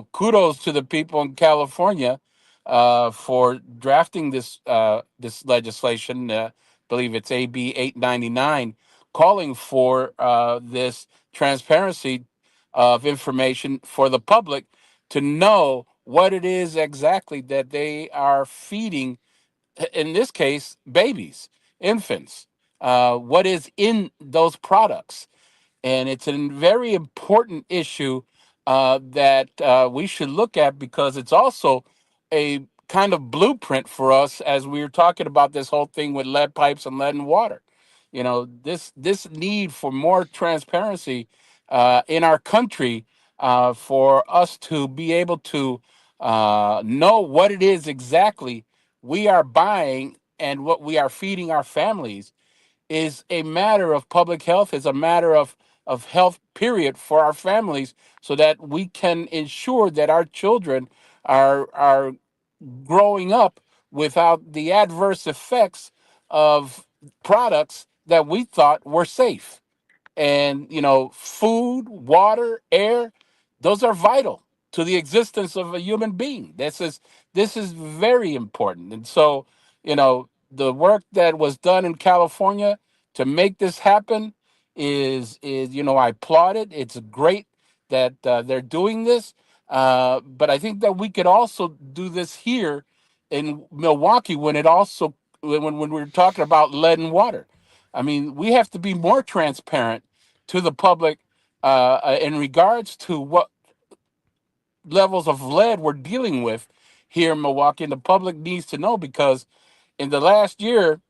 kudos to the people in California for drafting this legislation. Believe it's AB 899, calling for this transparency of information for the public to know what it is exactly that they are feeding. In this case, babies, infants. What is in those products? And it's a very important issue that we should look at, because it's also a kind of blueprint for us as we were talking about this whole thing with lead pipes and lead and water. This need for more transparency in our country, for us to be able to know what it is exactly we are buying and what we are feeding our families, is a matter of public health, is a matter of health, period, for our families, so that we can ensure that our children are growing up without the adverse effects of products that we thought were safe. And food, water, air, those are vital to the existence of a human being. This is very important. And so, the work that was done in California to make this happen is I applaud it. It's great that they're doing this. But I think that we could also do this here in Milwaukee, when we're talking about lead and water. I mean, we have to be more transparent to the public in regards to what levels of lead we're dealing with here in Milwaukee. And the public needs to know, because in the last year,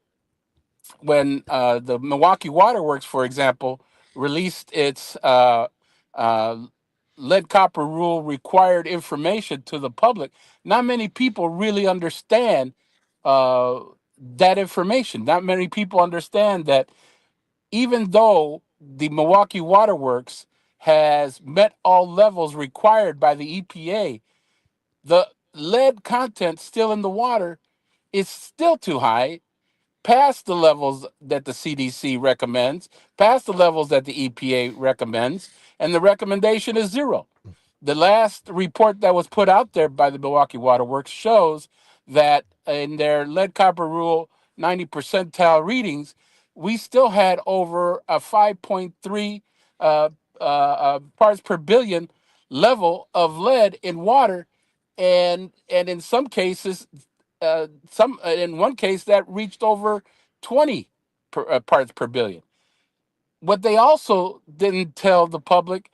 when the Milwaukee Waterworks, for example, released its uh, lead copper rule required information to the public, not many people really understand uh, that information. Not many people understand that even though the Milwaukee Waterworks has met all levels required by the EPA, the lead content still in the water is still too high, past the levels that the CDC recommends, past the levels that the EPA recommends, and the recommendation is zero. The last report that was put out there by the Milwaukee Waterworks shows that in their lead copper rule 90 percentile readings, we still had over a 5.3 parts per billion level of lead in water, and in some cases, some in one case that reached over 20 parts per billion. What they also didn't tell the public,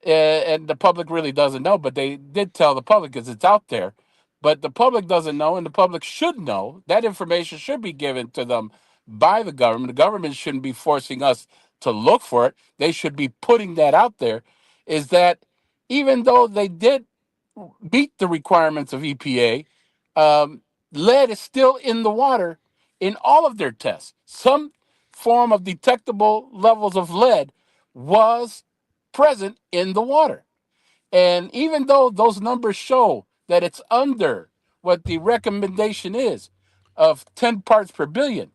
and the public really doesn't know, but they did tell the public because it's out there. But the public doesn't know, and the public should know. That information should be given to them by the government. The government shouldn't be forcing us to look for it. They should be putting that out there. Is that even though they did meet the requirements of EPA, um, lead is still in the water in all of their tests. Some form of detectable levels of lead was present in the water. And even though those numbers show that it's under what the recommendation is of 10 parts per billion,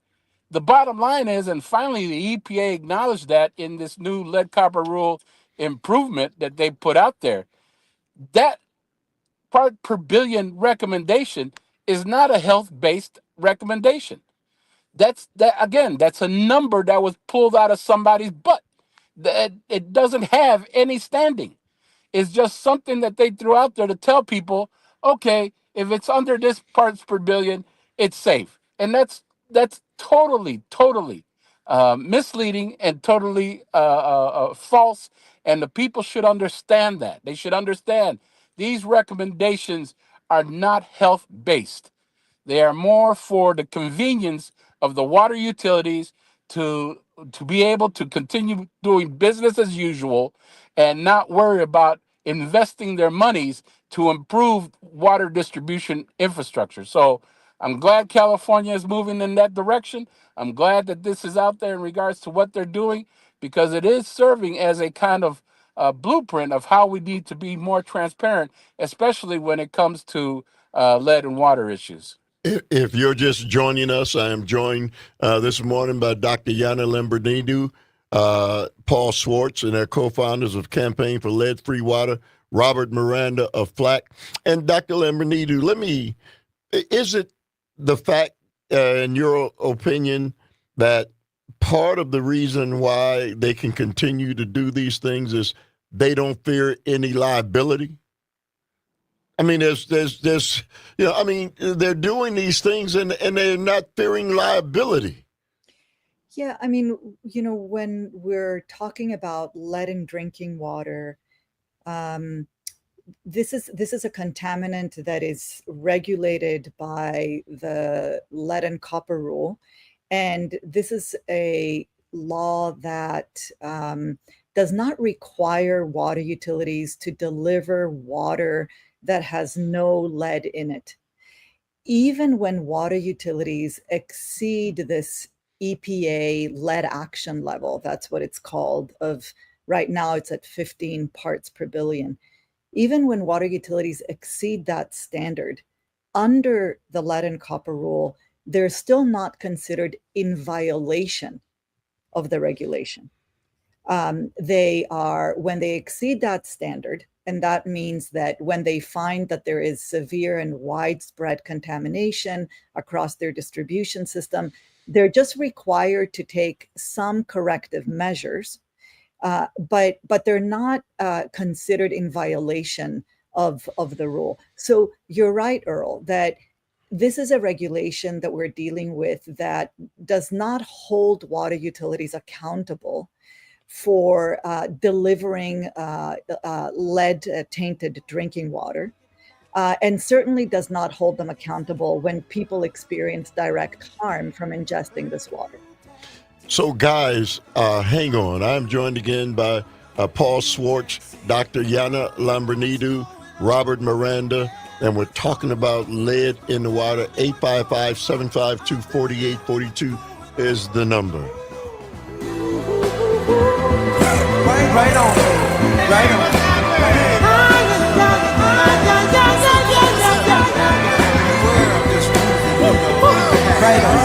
the bottom line is, and finally the EPA acknowledged that in this new lead copper rule improvement that they put out there, that part per billion recommendation is not a health based recommendation. That again, that's a number that was pulled out of somebody's butt. That it doesn't have any standing. It's just something that they threw out there to tell people, okay, if it's under this parts per billion, it's safe. And that's totally misleading and totally false. And the people should understand that. They should understand these recommendations are not health based. They are more for the convenience of the water utilities to to be able to continue doing business as usual and not worry about investing their monies to improve water distribution infrastructure. So I'm glad California is moving in that direction. I'm glad that this is out there in regards to what they're doing, because it is serving as a kind of blueprint of how we need to be more transparent, especially when it comes to lead and water issues. If you're just joining us, I am joined this morning by Dr. Yana Lembernidou, Paul Swartz, and their co-founders of Campaign for Lead-Free Water, Robert Miranda of Flack. And Dr. Lambrinidu, is it the fact, in your opinion, that part of the reason why they can continue to do these things is they don't fear any liability? I mean, I mean, they're doing these things and they're not fearing liability. Yeah, I mean, when we're talking about lead in drinking water, um, this is a contaminant that is regulated by the lead and copper rule, and this is a law that does not require water utilities to deliver water that has no lead in it. Even when water utilities exceed this EPA lead action level, that's what it's called, of right now it's at 15 parts per billion. Even when water utilities exceed that standard, under the lead and copper rule, they're still not considered in violation of the regulation. They are, when they exceed that standard, and that means that when they find that there is severe and widespread contamination across their distribution system, they're just required to take some corrective measures, but they're not considered in violation of the rule. So you're right, Earl, that this is a regulation that we're dealing with that does not hold water utilities accountable for delivering lead tainted drinking water, and certainly does not hold them accountable when people experience direct harm from ingesting this water. So, guys, hang on. I'm joined again by Paul Swartz, Dr. Yana Lambrinidu, Robert Miranda, and we're talking about lead in the water. 855-752-4842 is the number. Right on. Right on. Right on.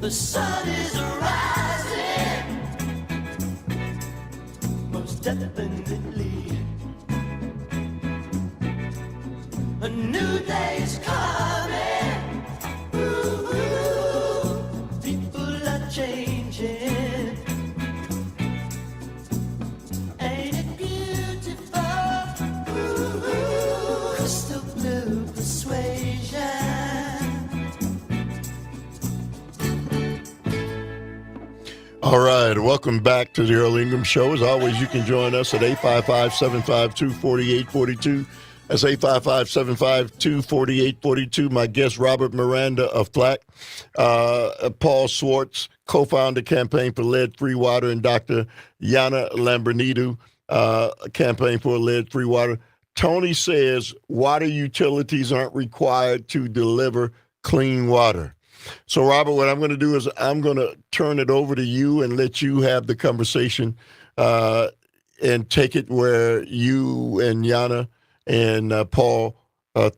The sun is rising, most definitely. A new day is coming. Ooh, ooh, people are changing. Ain't it beautiful? Ooh, ooh, crystal blue persuasion. All right, welcome back to the Earl Ingram Show. As always, you can join us at 855-752-4842. That's 855-752-4842. My guest, Robert Miranda of FLAC, Paul Swartz, co-founder, Campaign for Lead-Free Water, and Dr. Yana Lambrinidou, Campaign for Lead-Free Water. Tony says water utilities aren't required to deliver clean water. So, Robert, what I'm going to do is I'm going to turn it over to you and let you have the conversation and take it where you and Yana and Paul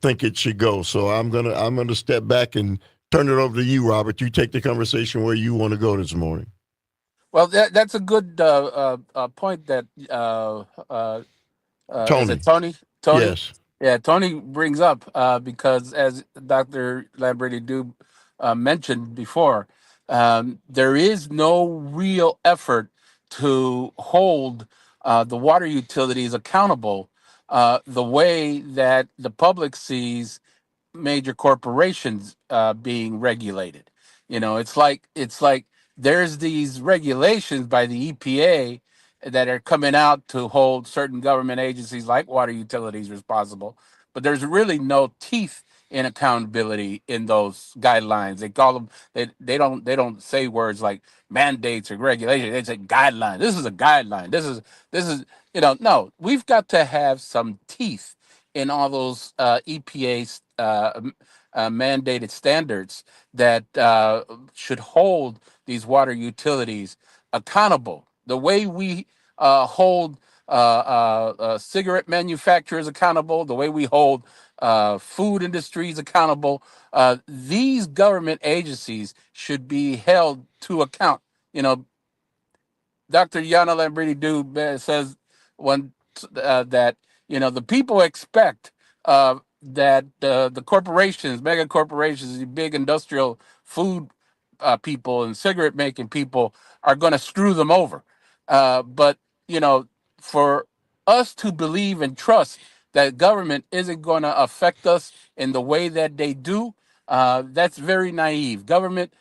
think it should go. So I'm going to step back and turn it over to you, Robert. You take the conversation where you want to go this morning. Well, that's a good point that is Tony. it Tony? Tony? Yes. Yeah, Tony brings up because as Dr. Lamberti mentioned before, there is no real effort to hold the water utilities accountable the way that the public sees major corporations being regulated. It's like there's these regulations by the EPA that are coming out to hold certain government agencies like water utilities responsible, but there's really no teeth in accountability in those guidelines. They call them they don't say words like mandates or regulation. They say guidelines. This is a guideline. This is no. We've got to have some teeth in all those EPA mandated standards that should hold these water utilities accountable. The way we hold cigarette manufacturers accountable, the way we hold food industries accountable, these government agencies should be held to account. Dr. Yana Lambriti says that the people expect that the corporations, mega corporations, the big industrial food people and cigarette making people are going to screw them over. But for us to believe and trust that government isn't going to affect us in the way that they do, that's very naive. Government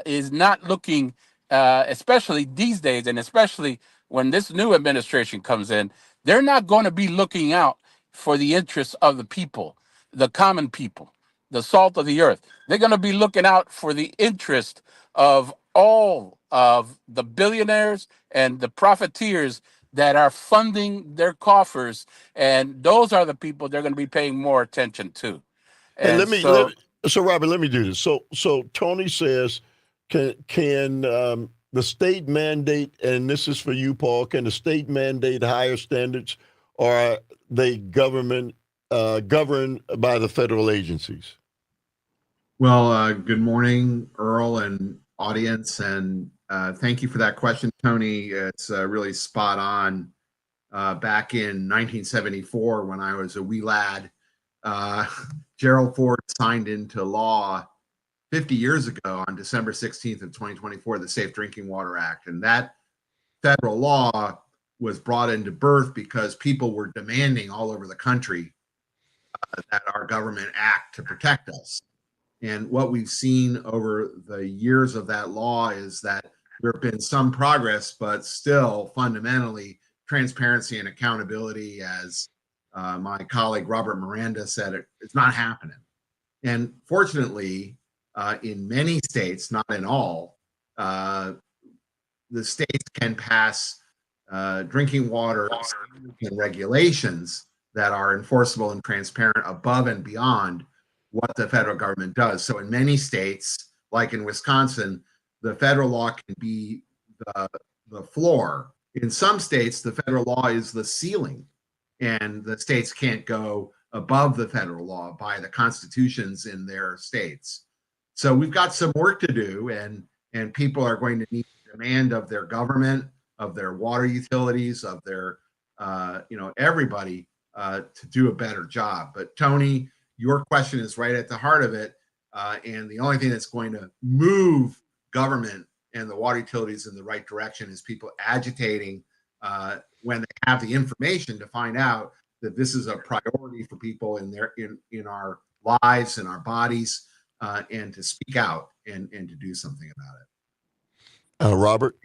is not looking, especially these days, and especially when this new administration comes in, they're not going to be looking out for the interests of the people, the common people, the salt of the earth. They're going to be looking out for the interest of all of the billionaires and the profiteers that are funding their coffers, and those are the people they're going to be paying more attention to. Hey, And so, so Robert, let me do this. So Tony says, can the state mandate, and this is for you, Paul, can the state mandate higher standards, or are they governed by the federal agencies? Well, good morning, Earl and audience, and thank you for that question, Tony. It's really spot on. Back in 1974, when I was a wee lad, Gerald Ford signed into law 50 years ago on December 16th of 2024, the Safe Drinking Water Act. And that federal law was brought into birth because people were demanding all over the country that our government act to protect us. And what we've seen over the years of that law is that there have been some progress, but still fundamentally transparency and accountability, as my colleague Robert Miranda said, it's not happening. And fortunately, in many states, not in all, the states can pass drinking water and regulations that are enforceable and transparent above and beyond what the federal government does. So in many states, like in Wisconsin, the federal law can be the floor. In some states, the federal law is the ceiling, and the states can't go above the federal law by the constitutions in their states. So we've got some work to do, and and people are going to need to demand of their government, of their water utilities, of their everybody to do a better job. But Tony, your question is right at the heart of it, and the only thing that's going to move government and the water utilities in the right direction is people agitating when they have the information to find out that this is a priority for people in our lives and our bodies, and to speak out and to do something about it. Robert?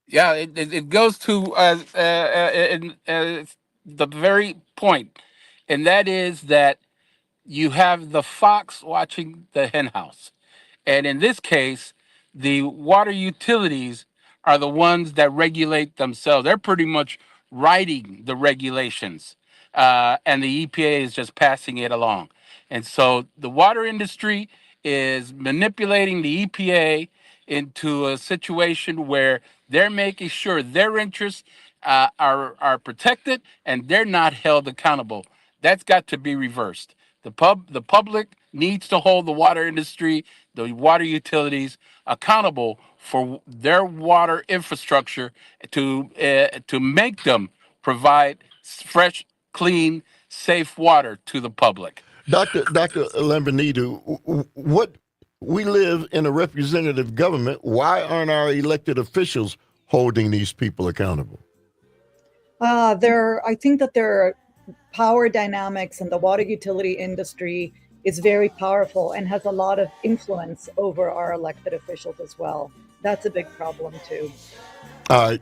Yeah, it goes to the very point, and that is that you have the fox watching the hen house. And in this case, the water utilities are the ones that regulate themselves. They're pretty much writing the regulations, and the EPA is just passing it along. And so the water industry is manipulating the EPA into a situation where they're making sure their interests are protected and they're not held accountable. That's got to be reversed. The public needs to hold the water industry, the water utilities accountable for their water infrastructure to make them provide fresh, clean, safe water to the public. Dr. Lambrinidu, what we live in a representative government. Why aren't our elected officials holding these people accountable? I think that there are power dynamics, and the water utility industry is very powerful and has a lot of influence over our elected officials as well. That's a big problem too. All right,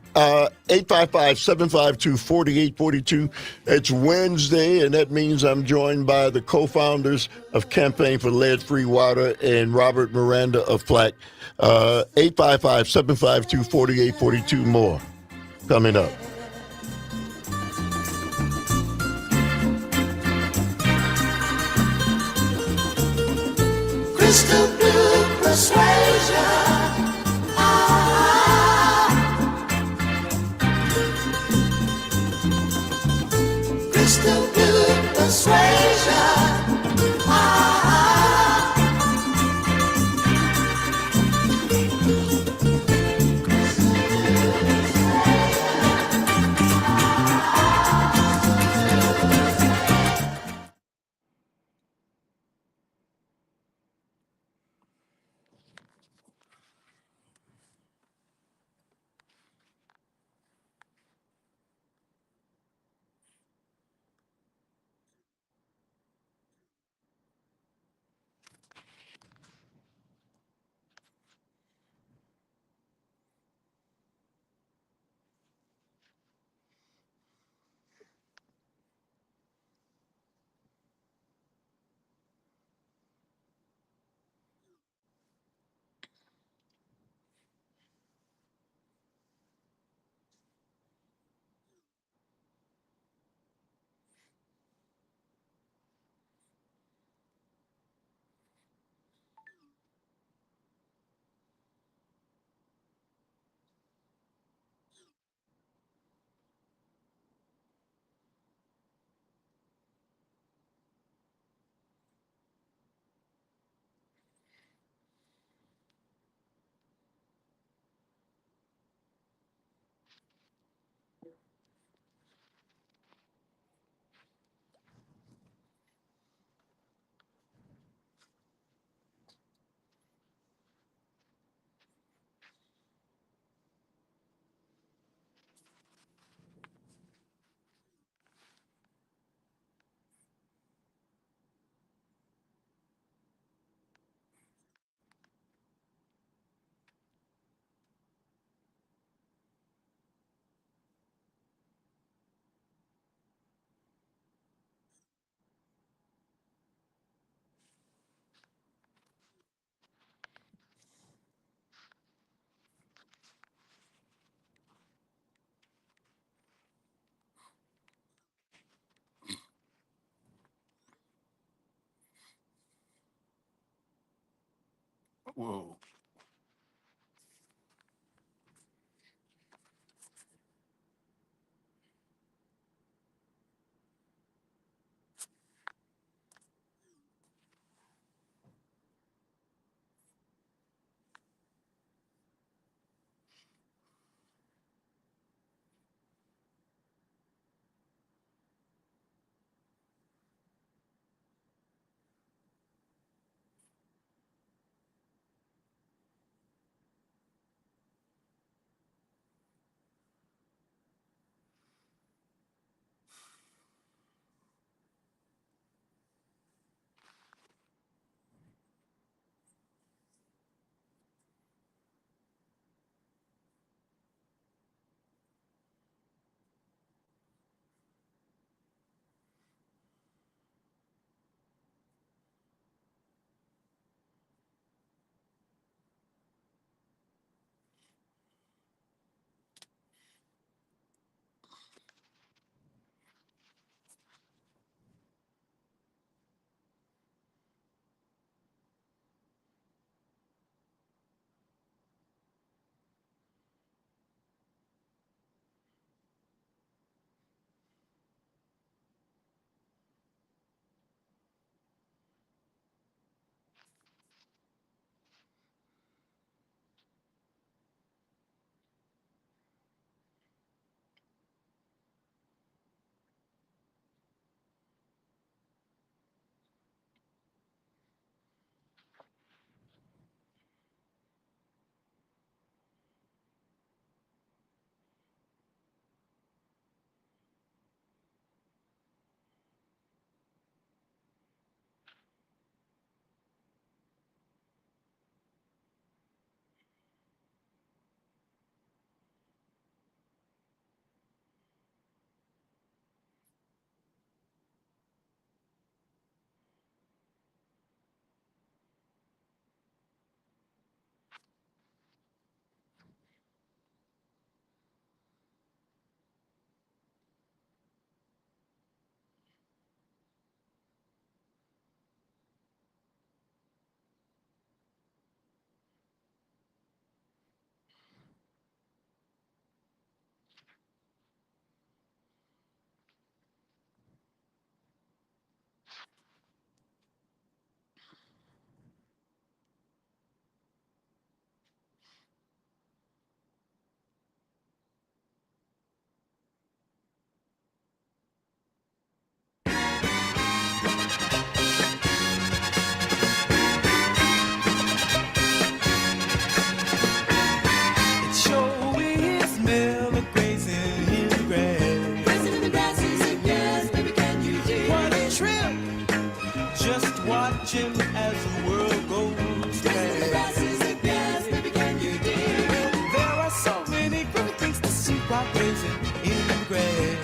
855-752-4842. It's Wednesday, and that means I'm joined by the co-founders of Campaign for Lead-Free Water and Robert Miranda of FLAC. 855-752-4842. More coming up. Crystal blue persuasion. Crystal blue persuasion. Whoa. watching as the world goes past. There are so many great things to see while grazing in the grass.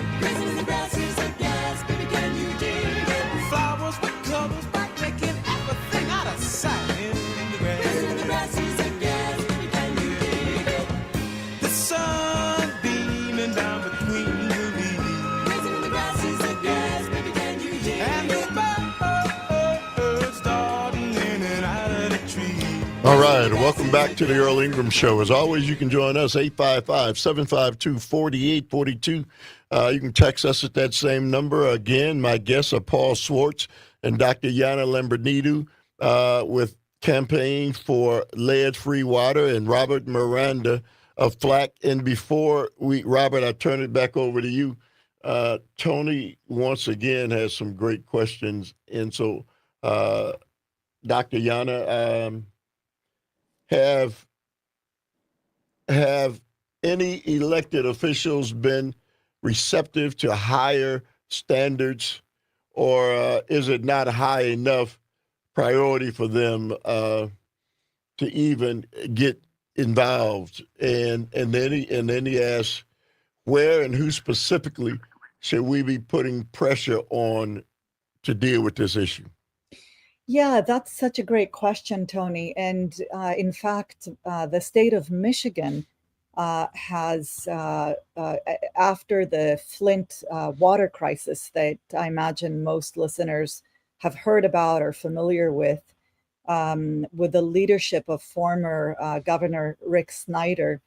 Flowers with colors bright, making everything out of sight in the grass. The sun beaming down between the leaves, and the birds darting in and out of the trees. All right, welcome back to the Earl Ingram Show. As always, you can join us, 855-752-4842. You can text us at that same number. Again, my guests are Paul Schwartz and Dr. Yana Lambrinidou with Campaign for Lead-Free Water, and Robert Miranda of FLAC. And before Robert, I turn it back over to you. Tony, once again, has some great questions. And so, Dr. Yana, have any elected officials been receptive to higher standards, or is it not high enough priority for them to even get involved? And then he asks, where and who specifically should we be putting pressure on to deal with this issue? Yeah, that's such a great question, Tony. And in fact, the state of Michigan has, after the Flint water crisis that I imagine most listeners have heard about or familiar with the leadership of former Governor Rick Snyder,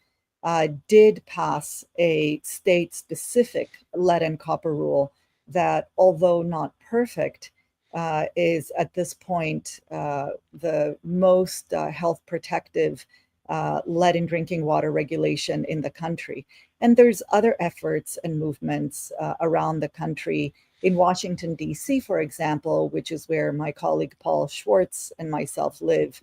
did pass a state-specific lead and copper rule that, although not perfect, is at this point the most health protective lead in drinking water regulation in the country. And there's other efforts and movements around the country. In Washington, D.C., for example, which is where my colleague Paul Schwartz and myself live,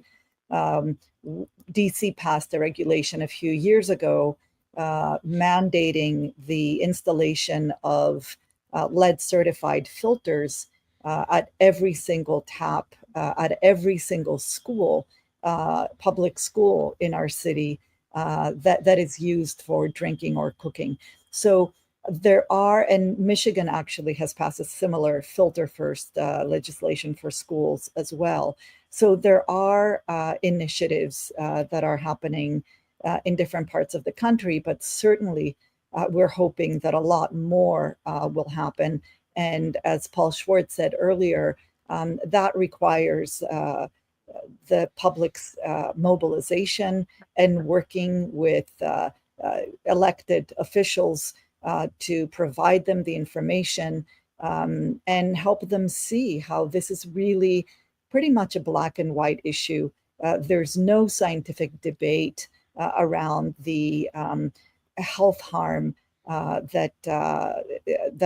D.C. passed a regulation a few years ago mandating the installation of lead certified filters at every single tap, at every single school, public school in our city that is used for drinking or cooking. So there are, and Michigan actually has passed a similar filter first legislation for schools as well. So there are initiatives that are happening in different parts of the country, but certainly we're hoping that a lot more will happen. And as Paul Schwartz said earlier, that requires the public's mobilization and working with elected officials to provide them the information and help them see how this is really pretty much a black and white issue. There's no scientific debate around the health harm that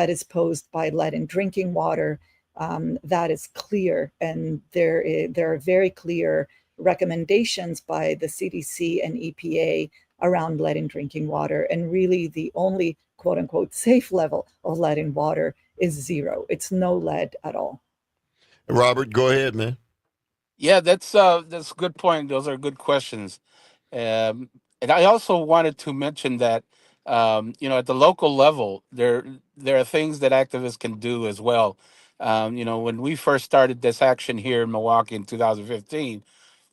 is posed by lead in drinking water. That is clear, and there are very clear recommendations by the CDC and EPA around lead in drinking water. And really, the only "quote unquote" safe level of lead in water is 0. It's no lead at all. Robert, go ahead, man. Yeah, that's a good point. Those are good questions. And I also wanted to mention that at the local level, there are things that activists can do as well. When we first started this action here in Milwaukee in 2015,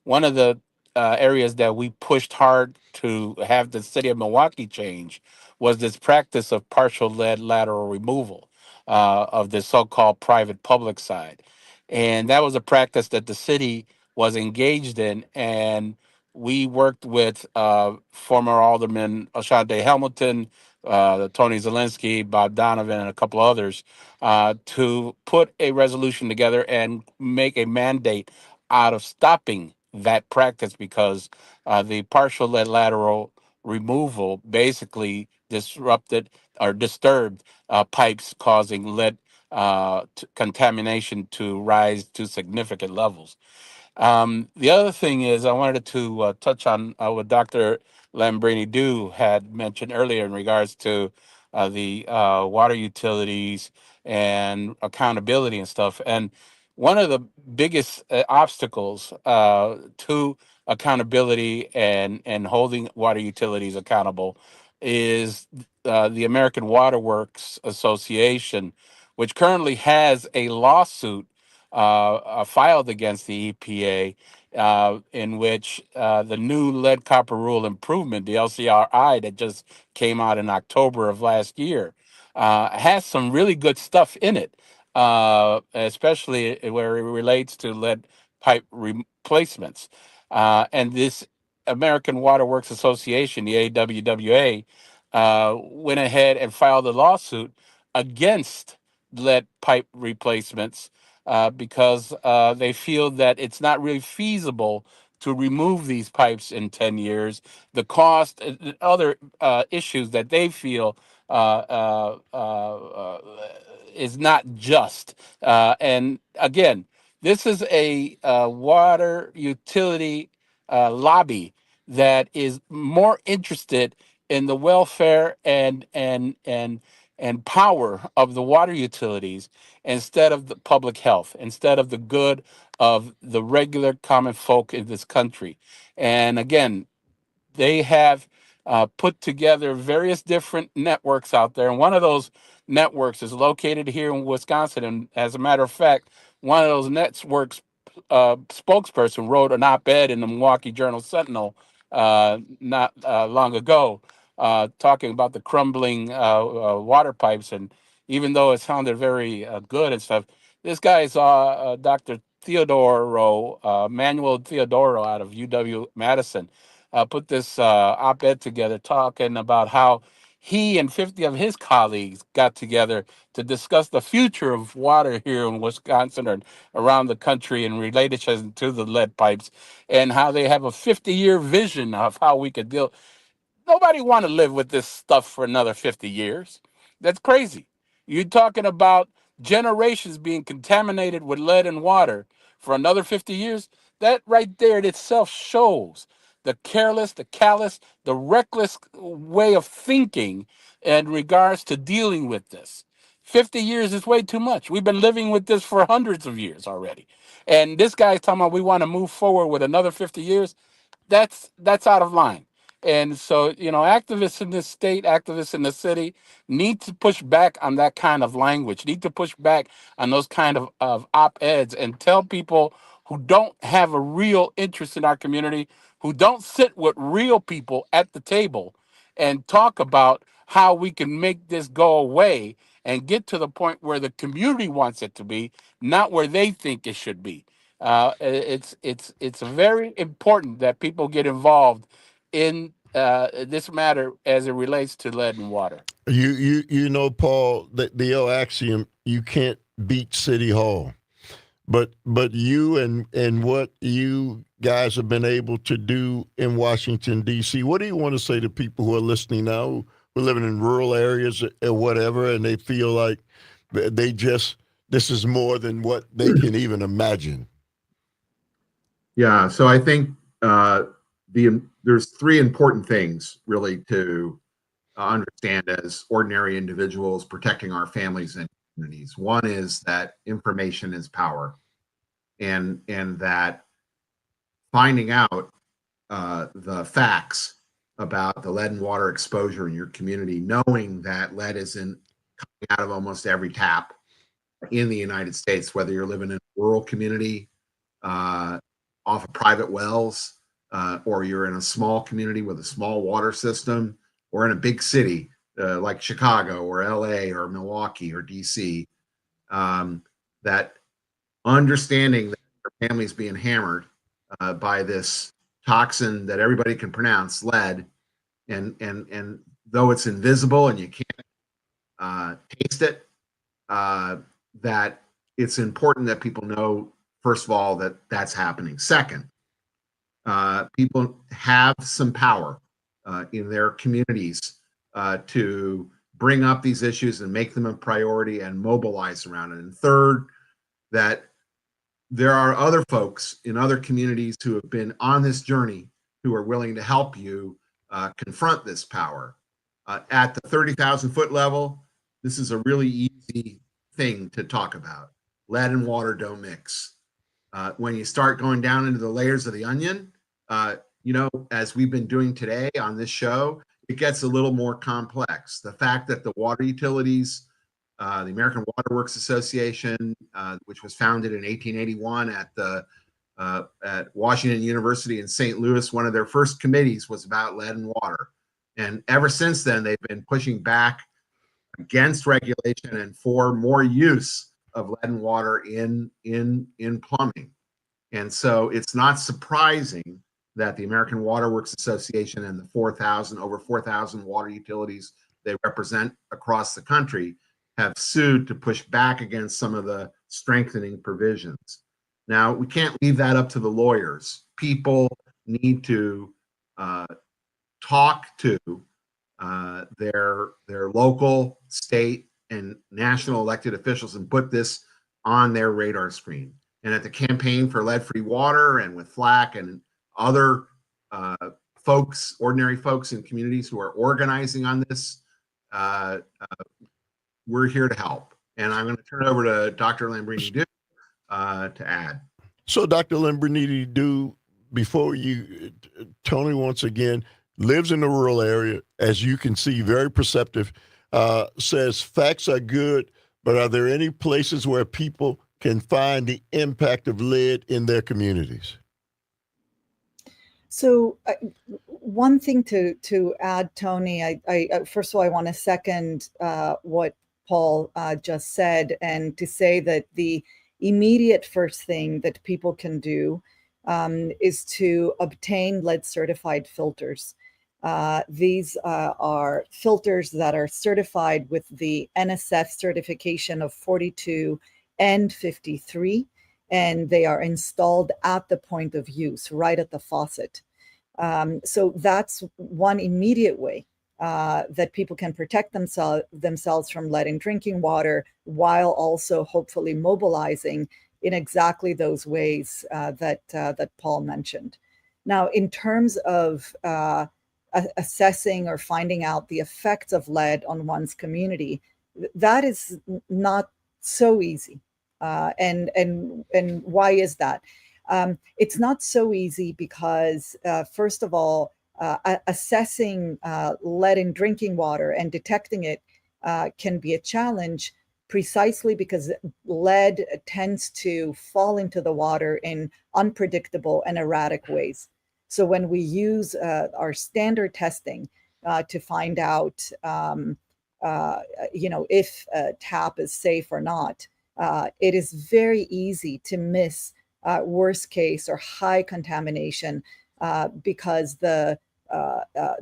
one of the areas that we pushed hard to have the city of Milwaukee change was this practice of partial lead lateral removal of the so-called private public side. And that was a practice that the city was engaged in. And we worked with former Alderman Ashante Hamilton, Tony Zielinski, Bob Donovan, and a couple others to put a resolution together and make a mandate out of stopping that practice, because the partial lead lateral removal basically disrupted or disturbed pipes, causing lead contamination to rise to significant levels. The other thing is, I wanted to touch on what Dr. Lambrini-Du had mentioned earlier in regards to the water utilities and accountability and stuff. And one of the biggest obstacles to accountability and holding water utilities accountable is the American Water Works Association, which currently has a lawsuit filed against the EPA, in which the new lead copper rule improvement, the LCRI, that just came out in October of last year, has some really good stuff in it, especially where it relates to lead pipe replacements. And this American Water Works Association, the AWWA, went ahead and filed a lawsuit against lead pipe replacements because they feel that it's not really feasible to remove these pipes in 10 years. The cost, and other issues that they feel is not just. And again, this is a water utility lobby that is more interested in the welfare and power of the water utilities instead of the public health, instead of the good of the regular common folk in this country. And again, they have put together various different networks out there. And one of those networks is located here in Wisconsin. And as a matter of fact, one of those networks spokesperson wrote an op-ed in the Milwaukee Journal Sentinel not long ago, talking about the crumbling water pipes. And even though it sounded very good and stuff, this guy is Dr. Theodoro, Manuel Theodoro out of UW Madison, put this op-ed together talking about how he and 50 of his colleagues got together to discuss the future of water here in Wisconsin and around the country in relation to the lead pipes, and how they have a 50-year vision of how we could deal. Nobody want to live with this stuff for another 50 years. That's crazy. You're talking about generations being contaminated with lead and water for another 50 years. That right there in itself shows the careless, the callous, the reckless way of thinking in regards to dealing with this. 50 years is way too much. We've been living with this for hundreds of years already. And this guy's talking about we want to move forward with another 50 years. That's out of line. And so, activists in this state, activists in the city need to push back on that kind of language, need to push back on those kind of op-eds and tell people who don't have a real interest in our community, who don't sit with real people at the table and talk about how we can make this go away and get to the point where the community wants it to be, not where they think it should be. It's very important that people get involved in this matter as it relates to lead and water. You know, Paul, that the old axiom, you can't beat City Hall. But you and what you guys have been able to do in Washington, D.C., what do you want to say to people who are listening now, who are living in rural areas or whatever, and they feel like this is more than what they can even imagine? Yeah, so I think there's three important things really to understand as ordinary individuals protecting our families and communities. One is that information is power, and that finding out the facts about the lead and water exposure in your community, knowing that lead is coming out of almost every tap in the United States, whether you're living in a rural community, off of private wells, or you're in a small community with a small water system, or in a big city like Chicago or LA or Milwaukee or DC, that understanding that your family's being hammered by this toxin that everybody can pronounce, lead, and though it's invisible and you can't taste it, that it's important that people know, first of all, that that's happening. Second, people have some power in their communities to bring up these issues and make them a priority and mobilize around it. And third, that there are other folks in other communities who have been on this journey who are willing to help you confront this power. At the 30,000 foot level, this is a really easy thing to talk about. lead and water don't mix. When you start going down into the layers of the onion, as we've been doing today on this show, it gets a little more complex. The fact that the water utilities, the American Water Works Association, which was founded in 1881 at Washington University in St. Louis, one of their first committees was about lead and water. And ever since then, they've been pushing back against regulation and for more use of lead and water in plumbing. And so it's not surprising that the American Water Works Association and the over 4,000 water utilities they represent across the country have sued to push back against some of the strengthening provisions. Now, we can't leave that up to the lawyers. People need to talk to their local, state, and national elected officials and put this on their radar screen. And at the Campaign for Lead-Free Water and with FLAC and other ordinary folks in communities who are organizing on this, we're here to help. And I'm going to turn it over to Dr. Lambrini-Du to add. So, Dr. Lambrini-Du, before Tony, once again, lives in a rural area, as you can see, very perceptive, says facts are good, but are there any places where people can find the impact of lead in their communities? So one thing to add, Tony, I first of all, I want to second what Paul just said, and to say that the immediate first thing that people can do is to obtain lead certified filters. These are filters that are certified with the NSF certification of 42 and 53, and they are installed at the point of use, right at the faucet. So that's one immediate way that people can protect themselves from lead in drinking water, while also hopefully mobilizing in exactly those ways that Paul mentioned. Now, in terms of assessing or finding out the effects of lead on one's community, that is not so easy. And why is that? It's not so easy because, first of all, assessing lead in drinking water and detecting it can be a challenge, precisely because lead tends to fall into the water in unpredictable and erratic ways. So when we use our standard testing to find out, if a tap is safe or not, it is very easy to miss worst case or high contamination because the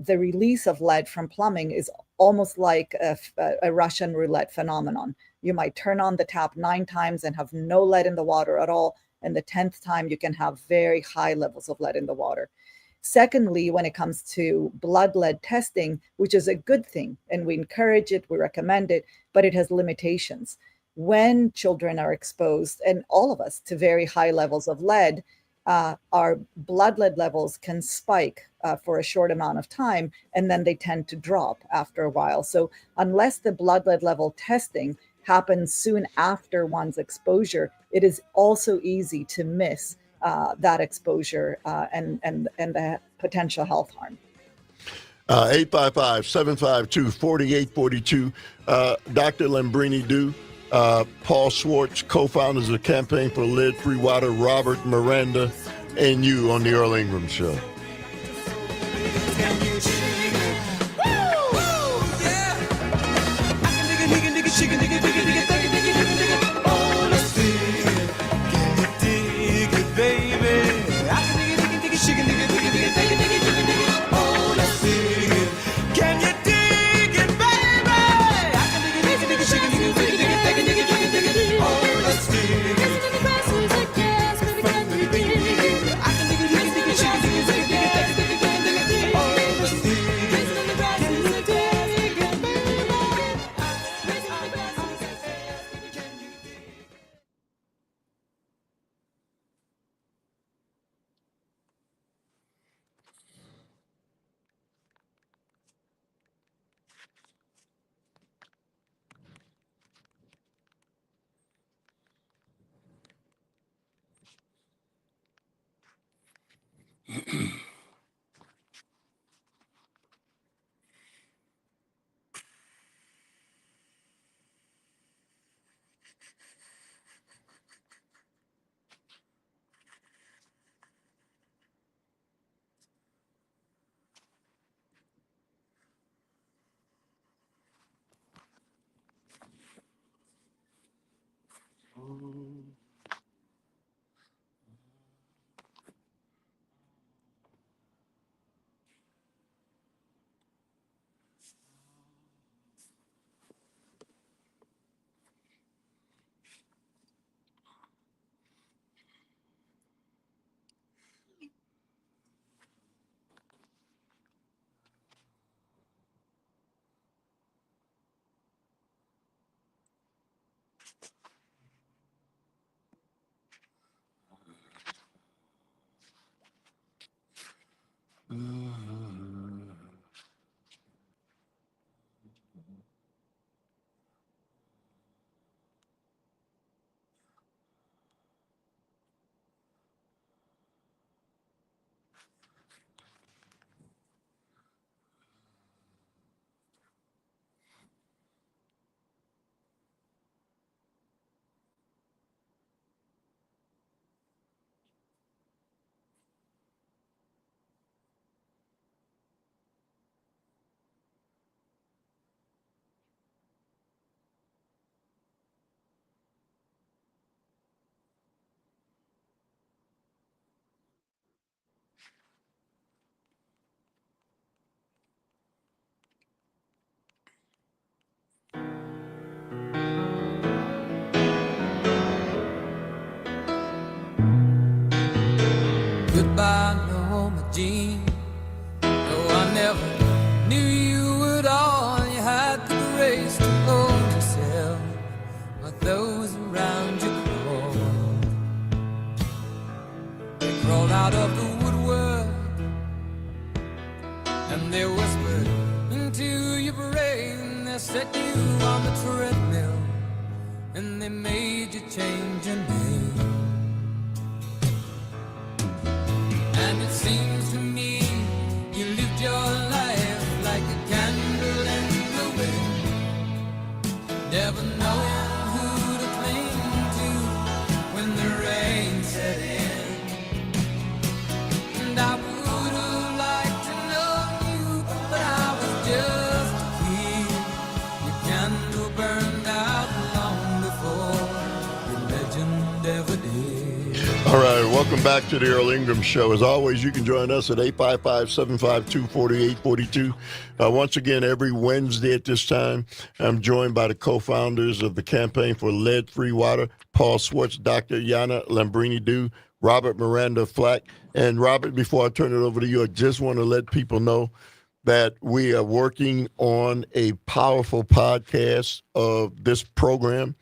release of lead from plumbing is almost like a Russian roulette phenomenon. You might turn on the tap 9 times and have no lead in the water at all, and the 10th time you can have very high levels of lead in the water. Secondly, when it comes to blood lead testing, which is a good thing, and we encourage it, we recommend it, but it has limitations. When children are exposed, and all of us, to very high levels of lead, our blood lead levels can spike for a short amount of time, and then they tend to drop after a while. So unless the blood lead level testing happens soon after one's exposure, it is also easy to miss that exposure and the potential health harm. 855-752-4842. Dr. Lambrini-Du, Paul Schwartz, co-founders of the Campaign for Lead-Free Water, Robert Miranda, and you on the Earl Ingram Show. out of the woodwork, and they whispered into your brain. They set you on the treadmill, and they made you change your name. And it seems to me you lived your life like a candle in the wind, never knowing who to cling to when the rain set in. And I would have liked to know you, but I was just a kid. Your candle burned out long before your legend ever did. All right, welcome back to the Earl Ingram Show. As always, you can join us at 855-752-4842. Once again, every Wednesday at this time, I'm joined by the co-founders of the Campaign for Lead-Free Water, Paul Swartz, Dr. Yana Lambrini-Du, Robert Miranda Flack. And Robert, before I turn it over to you, I just want to let people know that we are working on a powerful podcast of this program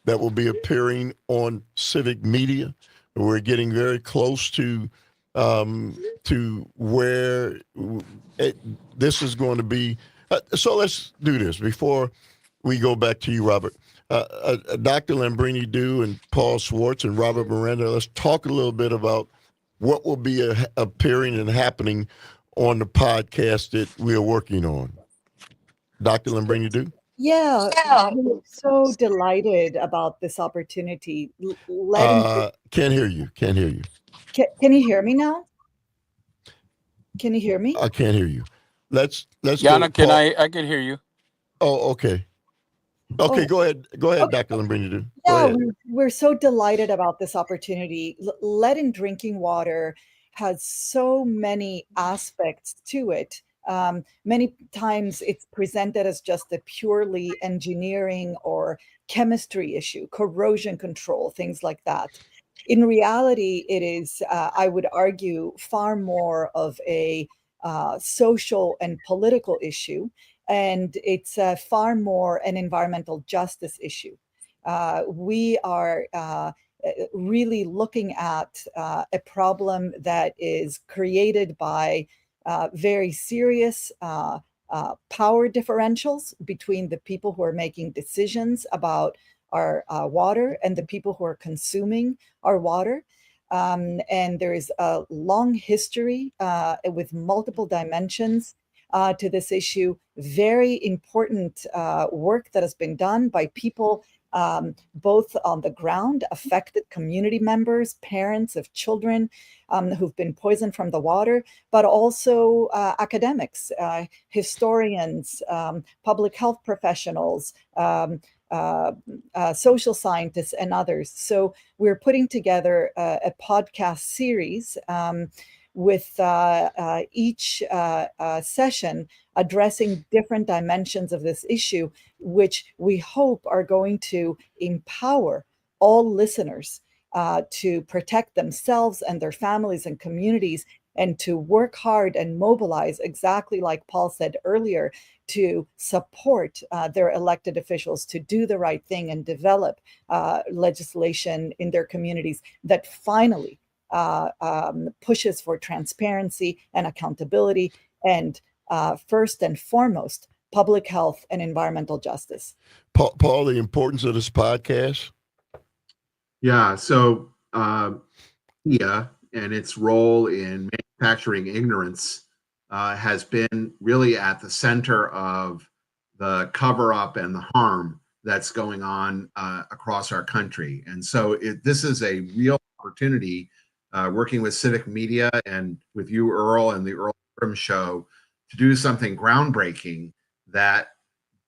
that will be appearing on Civic Media. We're getting very close to where this is going to be. So let's do this before we go back to you, Robert. Dr. Lambrini-Du and Paul Swartz and Robert Miranda, let's talk a little bit about what will be appearing and happening on the podcast that we are working on. Dr. Lambrini-Du? Yeah, we're so delighted about this opportunity. Can't hear you. Can't hear you. Can you hear me now? Can you hear me? I can't hear you. Let's Yana, go. Paul. I can hear you. Oh, okay. Okay, Oh. go ahead. Go ahead, Okay. Dr. Lambrini-Du. Go Yeah, ahead. we're so delighted about this opportunity. Lead in drinking water has so many aspects to it. Many times it's presented as just a purely engineering or chemistry issue, corrosion control, things like that. In reality, it is, I would argue, far more of a social and political issue, and it's far more an environmental justice issue. We are really looking at a problem that is created by very serious power differentials between the people who are making decisions about our water and the people who are consuming our water. And there is a long history with multiple dimensions to this issue. Very important work that has been done by people both on the ground, affected community members, parents of children who've been poisoned from the water, but also academics, historians, public health professionals, social scientists, and others. So we're putting together a podcast series with each session addressing different dimensions of this issue, which we hope are going to empower all listeners to protect themselves and their families and communities, and to work hard and mobilize, exactly like Paul said earlier, to support their elected officials to do the right thing and develop legislation in their communities that finally pushes for transparency and accountability, and first and foremost, public health and environmental justice. Paul, the importance of this podcast? Yeah, so media and its role in manufacturing ignorance has been really at the center of the cover-up and the harm that's going on across our country. And so this is a real opportunity, working with Civic Media and with you, Earl, and the Earl Ingram Show, to do something groundbreaking that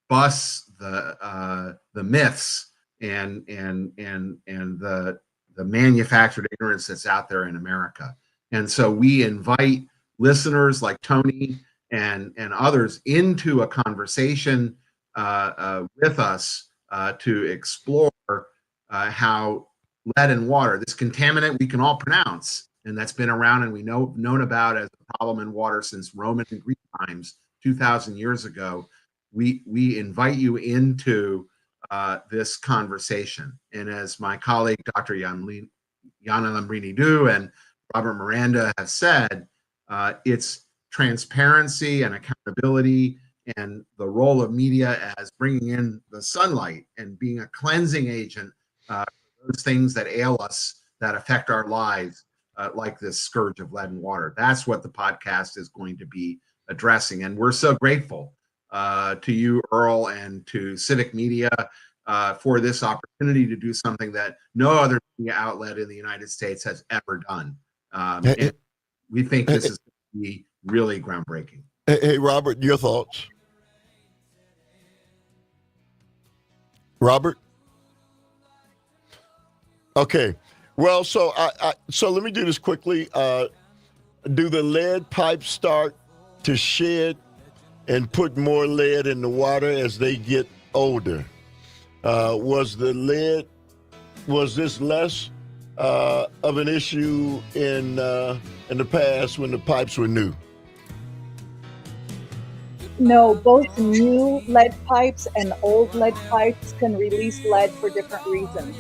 busts the myths and the manufactured ignorance that's out there in America. And so we invite listeners like Tony and others into a conversation with us to explore how lead in water, this contaminant we can all pronounce, and that's been around and we known about as a problem in water since Roman and Greek times, 2,000 years ago. We invite you into this conversation. And as my colleague, Dr. Yana Lambrini-Du and Robert Miranda has said, it's transparency and accountability and the role of media as bringing in the sunlight and being a cleansing agent, those things that ail us, that affect our lives, like this scourge of lead and water. That's what the podcast is going to be addressing. And we're so grateful to you, Earl, and to Civic Media for this opportunity to do something that no other media outlet in the United States has ever done. And we think this is going to be really groundbreaking. Hey, Robert, your thoughts? Robert? Okay. Well, so so let me do this quickly. Do the lead pipes start to shed and put more lead in the water as they get older? Was this less of an issue in the past when the pipes were new? No, both new lead pipes and old lead pipes can release lead for different reasons.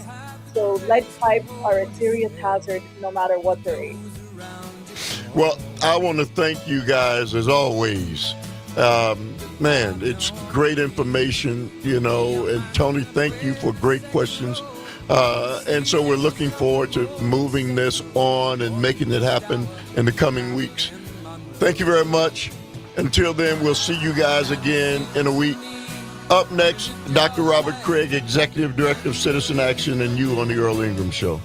So lead pipes are a serious hazard no matter what their age. Well, I want to thank you guys as always. Man, it's great information, and Tony, thank you for great questions. And so we're looking forward to moving this on and making it happen in the coming weeks. Thank you very much. Until then, we'll see you guys again in a week. Up next, Dr. Robert Craig, Executive Director of Citizen Action, and you on the Earl Ingram Show.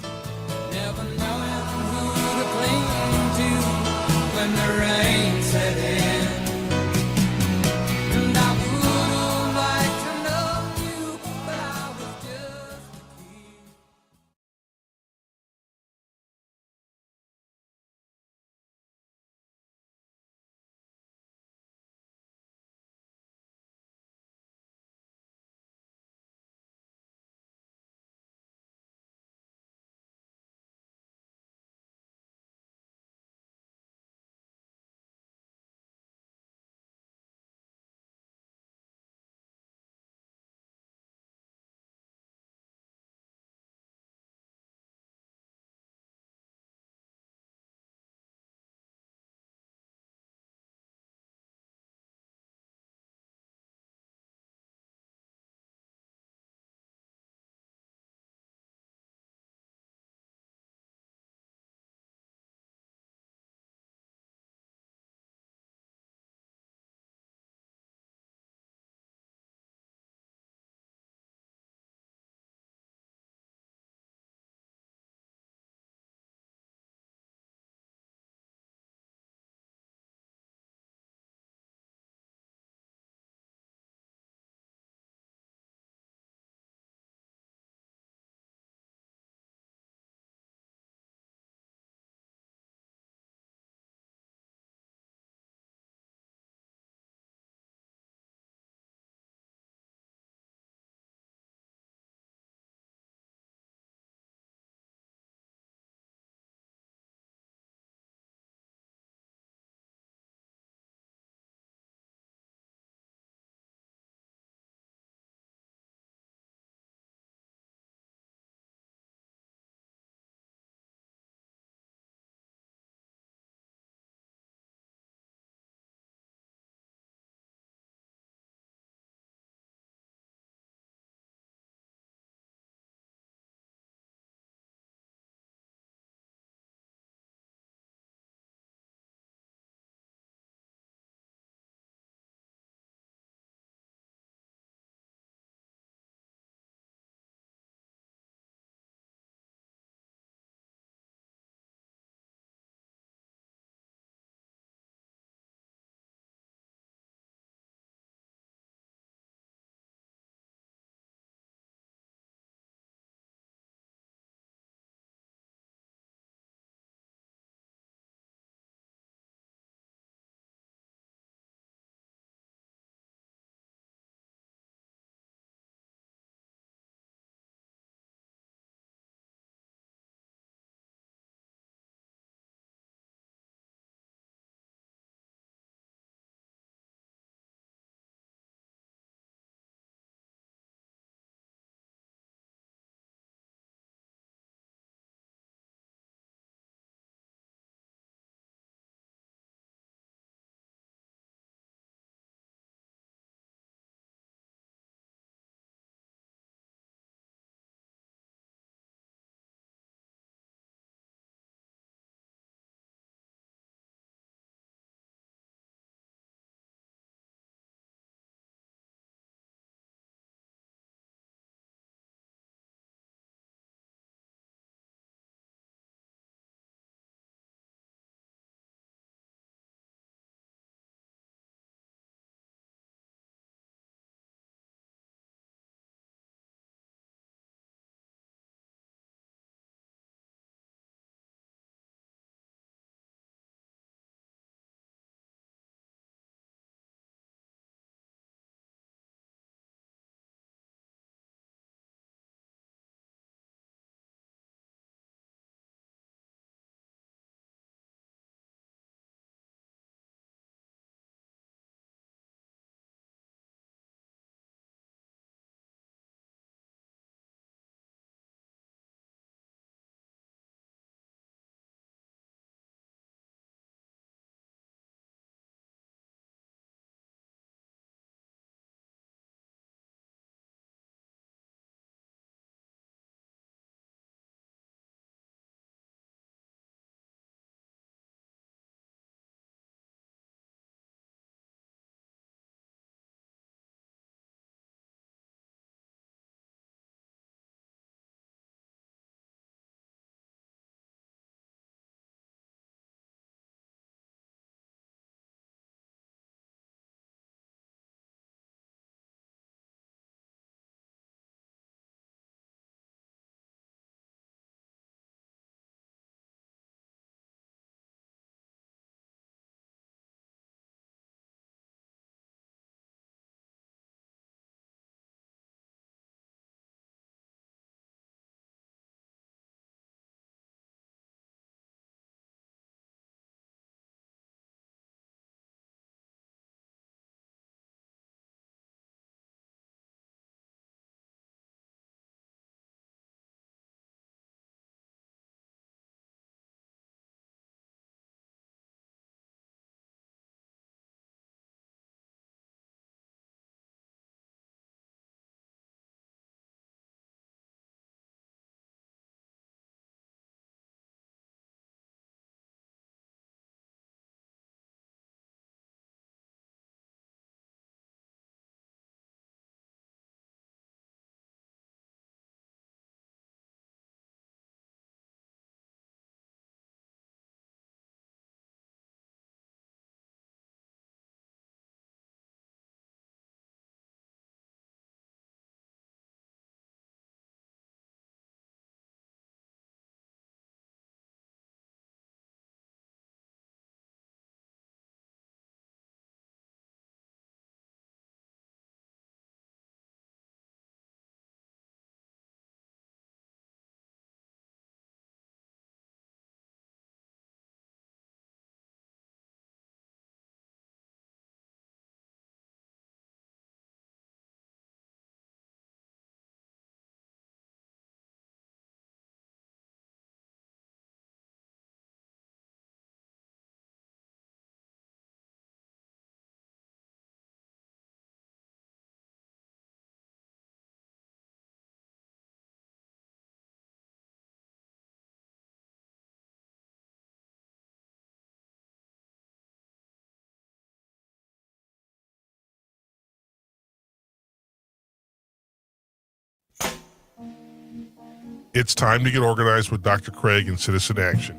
It's time to get organized with Dr. Craig and Citizen Action.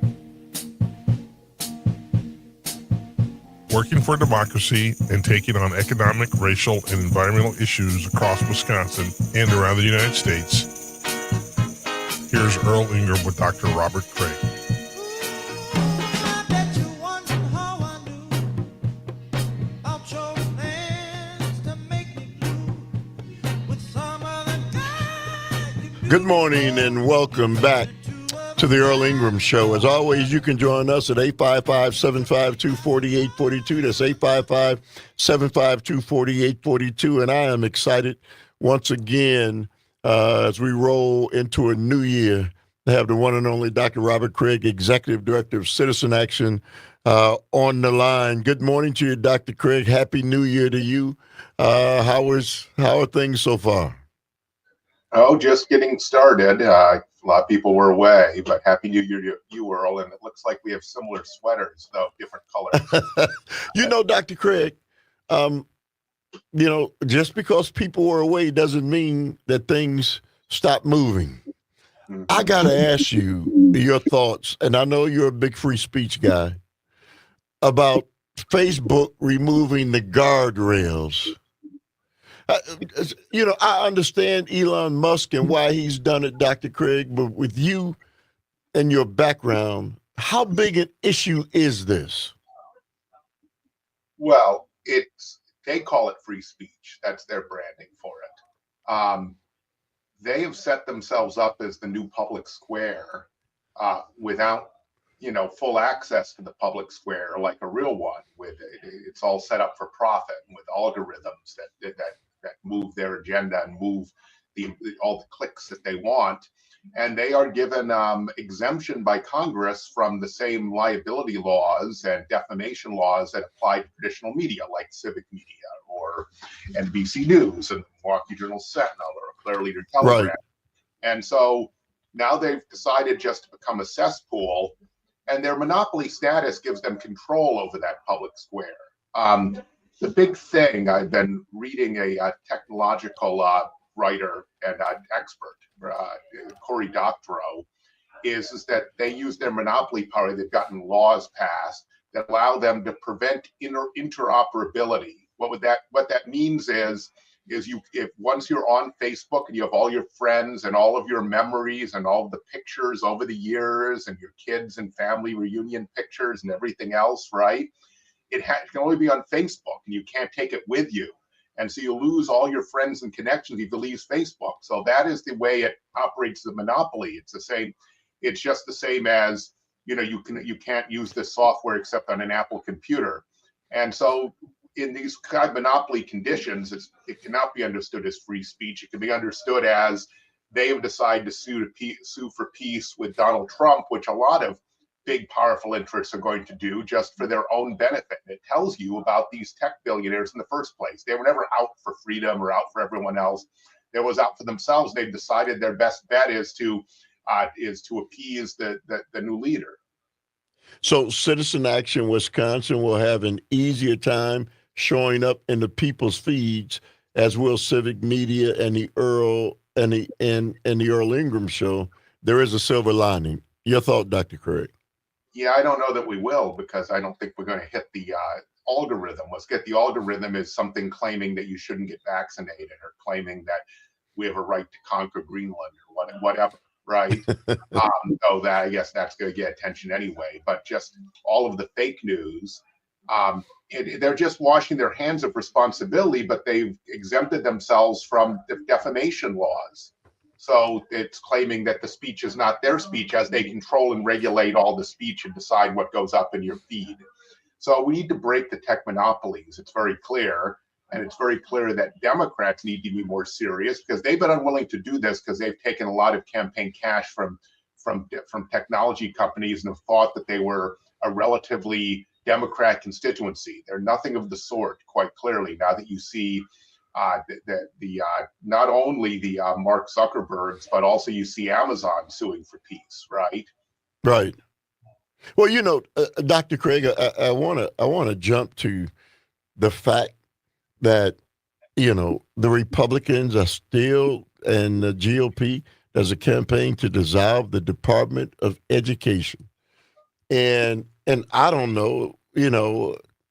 Working for democracy and taking on economic, racial, and environmental issues across Wisconsin and around the United States. Here's Earl Ingram with Dr. Robert Craig. Good morning and welcome back to the Earl Ingram Show. As always, you can join us at 855-752-4842. That's 855-752-4842. And I am excited once again as we roll into a new year to have the one and only Dr. Robert Craig, Executive Director of Citizen Action, on the line. Good morning to you, Dr. Craig. Happy New Year to you. How are things so far? Oh, just getting started. A lot of people were away, but Happy New Year to you, Earl. And it looks like we have similar sweaters, though different colors. Dr. Craig, just because people were away doesn't mean that things stop moving. Mhm. I got to ask you your thoughts, and I know you're a big free speech guy, about Facebook removing the guardrails. I understand Elon Musk and why he's done it, Dr. Craig, but with you and your background, how big an issue is this? Well, they call it free speech. That's their branding for it. They have set themselves up as the new public square without full access to the public square like a real one. It's all set up for profit with algorithms that move their agenda and move all the clicks that they want. And they are given exemption by Congress from the same liability laws and defamation laws that apply to traditional media like civic media or NBC News and Milwaukee Journal Sentinel or Clare Leader Telegram. Right. And so now they've decided just to become a cesspool, and their monopoly status gives them control over that public square. The big thing, I've been reading a technological writer and expert, Cory Doctorow, is that they use their monopoly power. They've gotten laws passed that allow them to prevent interoperability. What that means is if once you're on Facebook and you have all your friends and all of your memories and all of the pictures over the years and your kids and family reunion pictures and everything else, right? It can only be on Facebook and you can't take it with you. And so you lose all your friends and connections if you leave Facebook. So that is the way it operates, the monopoly. It's the same. It's just the same as, you can't use this software except on an Apple computer. And so in these kind of monopoly conditions, it cannot be understood as free speech. It can be understood as they have decided to sue for peace with Donald Trump, which a lot of big, powerful interests are going to do just for their own benefit. It tells you about these tech billionaires in the first place. They were never out for freedom or out for everyone else. They was out for themselves. They've decided their best bet is to appease the new leader. So Citizen Action Wisconsin will have an easier time showing up in the people's feeds, as will Civic Media and the Earl and the Earl Ingram Show. There is a silver lining. Your thought, Dr. Craig? Yeah, I don't know that we will, because I don't think we're going to hit the algorithm. Let's get the algorithm is something claiming that you shouldn't get vaccinated or claiming that we have a right to conquer Greenland or whatever, right? So that, I guess that's going to get attention anyway. But just all of the fake news, they're just washing their hands of responsibility, but they've exempted themselves from defamation laws. So it's claiming that the speech is not their speech, as they control and regulate all the speech and decide what goes up in your feed. So we need to break the tech monopolies. It's very clear. And it's very clear that Democrats need to be more serious, because they've been unwilling to do this because they've taken a lot of campaign cash from technology companies and have thought that they were a relatively Democrat constituency. They're nothing of the sort, quite clearly, now that you see not only the Mark Zuckerbergs, but also you see Amazon suing for peace, right? Right. Well, Dr. Craig, I want to jump to the fact that the Republicans are still, and the GOP, there's a campaign to dissolve the Department of Education. And I don't know,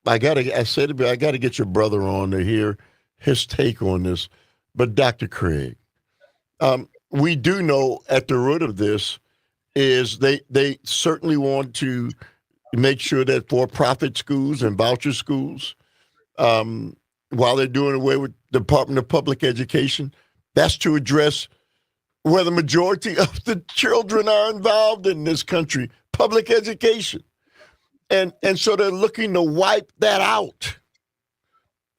I gotta get your brother on to hear his take on this. But Dr. Craig, we do know at the root of this is they certainly want to make sure that for-profit schools and voucher schools, while they're doing away with the Department of Public Education, that's to address where the majority of the children are involved in this country, public education. And so they're looking to wipe that out.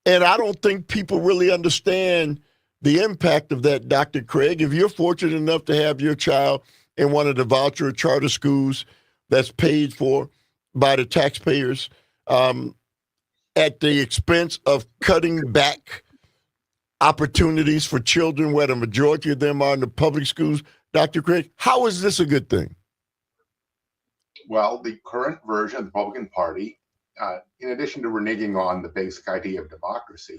And I don't think people really understand the impact of that, Dr. Craig. If you're fortunate enough to have your child in one of the voucher or charter schools that's paid for by the taxpayers at the expense of cutting back opportunities for children where the majority of them are in the public schools, Dr. Craig, how is this a good thing? Well, the current version of the Republican Party, in addition to reneging on the basic idea of democracy,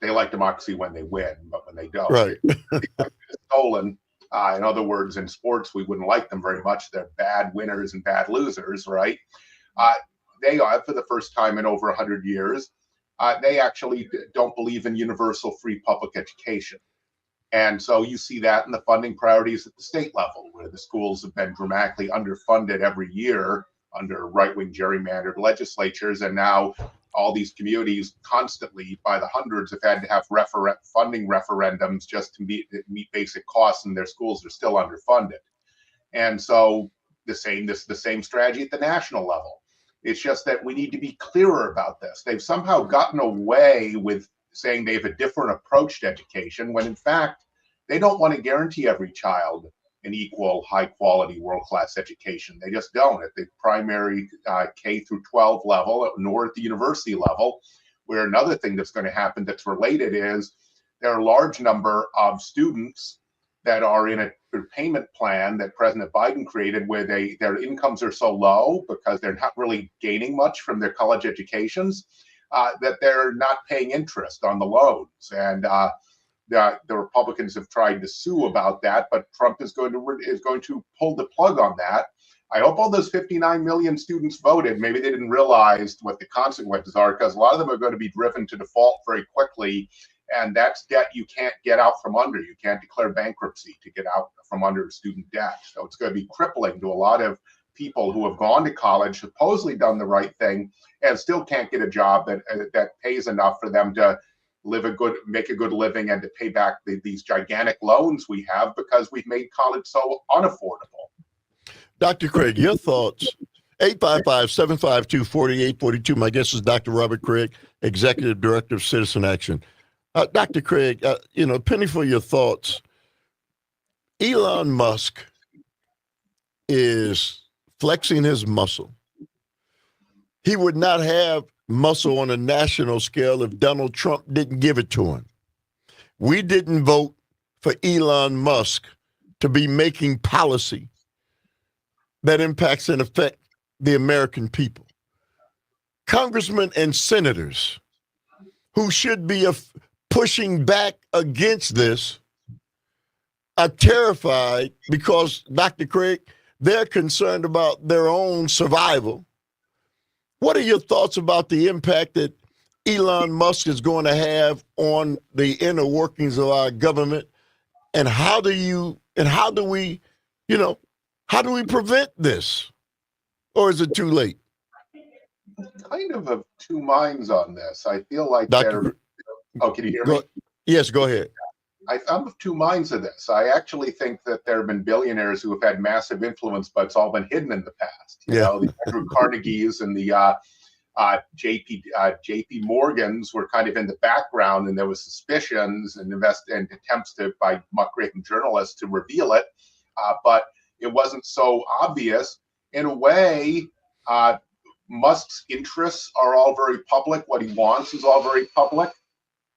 they like democracy when they win, but when they don't, right, it's stolen. In other words, in sports, we wouldn't like them very much. They're bad winners and bad losers, right? They are, for the first time in over 100 years, they actually don't believe in universal free public education. And so you see that in the funding priorities at the state level, where the schools have been dramatically underfunded every year under right-wing gerrymandered legislatures. And now all these communities constantly, by the hundreds, have had to have funding referendums just to meet basic costs, and their schools are still underfunded. And so the same strategy at the national level. It's just that we need to be clearer about this. They've somehow gotten away with saying they have a different approach to education, when in fact, they don't want to guarantee every child an equal, high-quality, world-class education. They just don't at the primary K through 12 level, nor at the university level, where another thing that's going to happen that's related is there are a large number of students that are in a payment plan that President Biden created, where their incomes are so low because they're not really gaining much from their college educations, that they're not paying interest on the loans. And the Republicans have tried to sue about that, but Trump is going to pull the plug on that. I hope all those 59 million students voted. Maybe they didn't realize what the consequences are, because a lot of them are going to be driven to default very quickly. And that's debt you can't get out from under. You can't declare bankruptcy to get out from under student debt. So it's going to be crippling to a lot of people who have gone to college, supposedly done the right thing, and still can't get a job that pays enough for them to make a good living and to pay back these gigantic loans we have, because we've made college so unaffordable. Dr. Craig, your thoughts. 855-752-4842. My guest is Dr. Robert Craig, Executive Director of Citizen Action. Dr. Craig, penny for your thoughts. Elon Musk is flexing his muscle. He would not have muscle on a national scale if Donald Trump didn't give it to him. We didn't vote for Elon Musk to be making policy that impacts and affects the American people. Congressmen and senators who should be pushing back against this are terrified because, Dr. Craig, they're concerned about their own survival. What are your thoughts about the impact that Elon Musk is going to have on the inner workings of our government? And how do we prevent this? Or is it too late? Kind of two minds on this. I feel like Oh, can you hear me? Yes, go ahead. I'm of two minds of this. I actually think that there have been billionaires who have had massive influence, but it's all been hidden in the past. You know, the Andrew Carnegies and the JP Morgans were kind of in the background, and there was suspicions and attempts by muckraking journalists to reveal it, but it wasn't so obvious. In a way, Musk's interests are all very public. What he wants is all very public.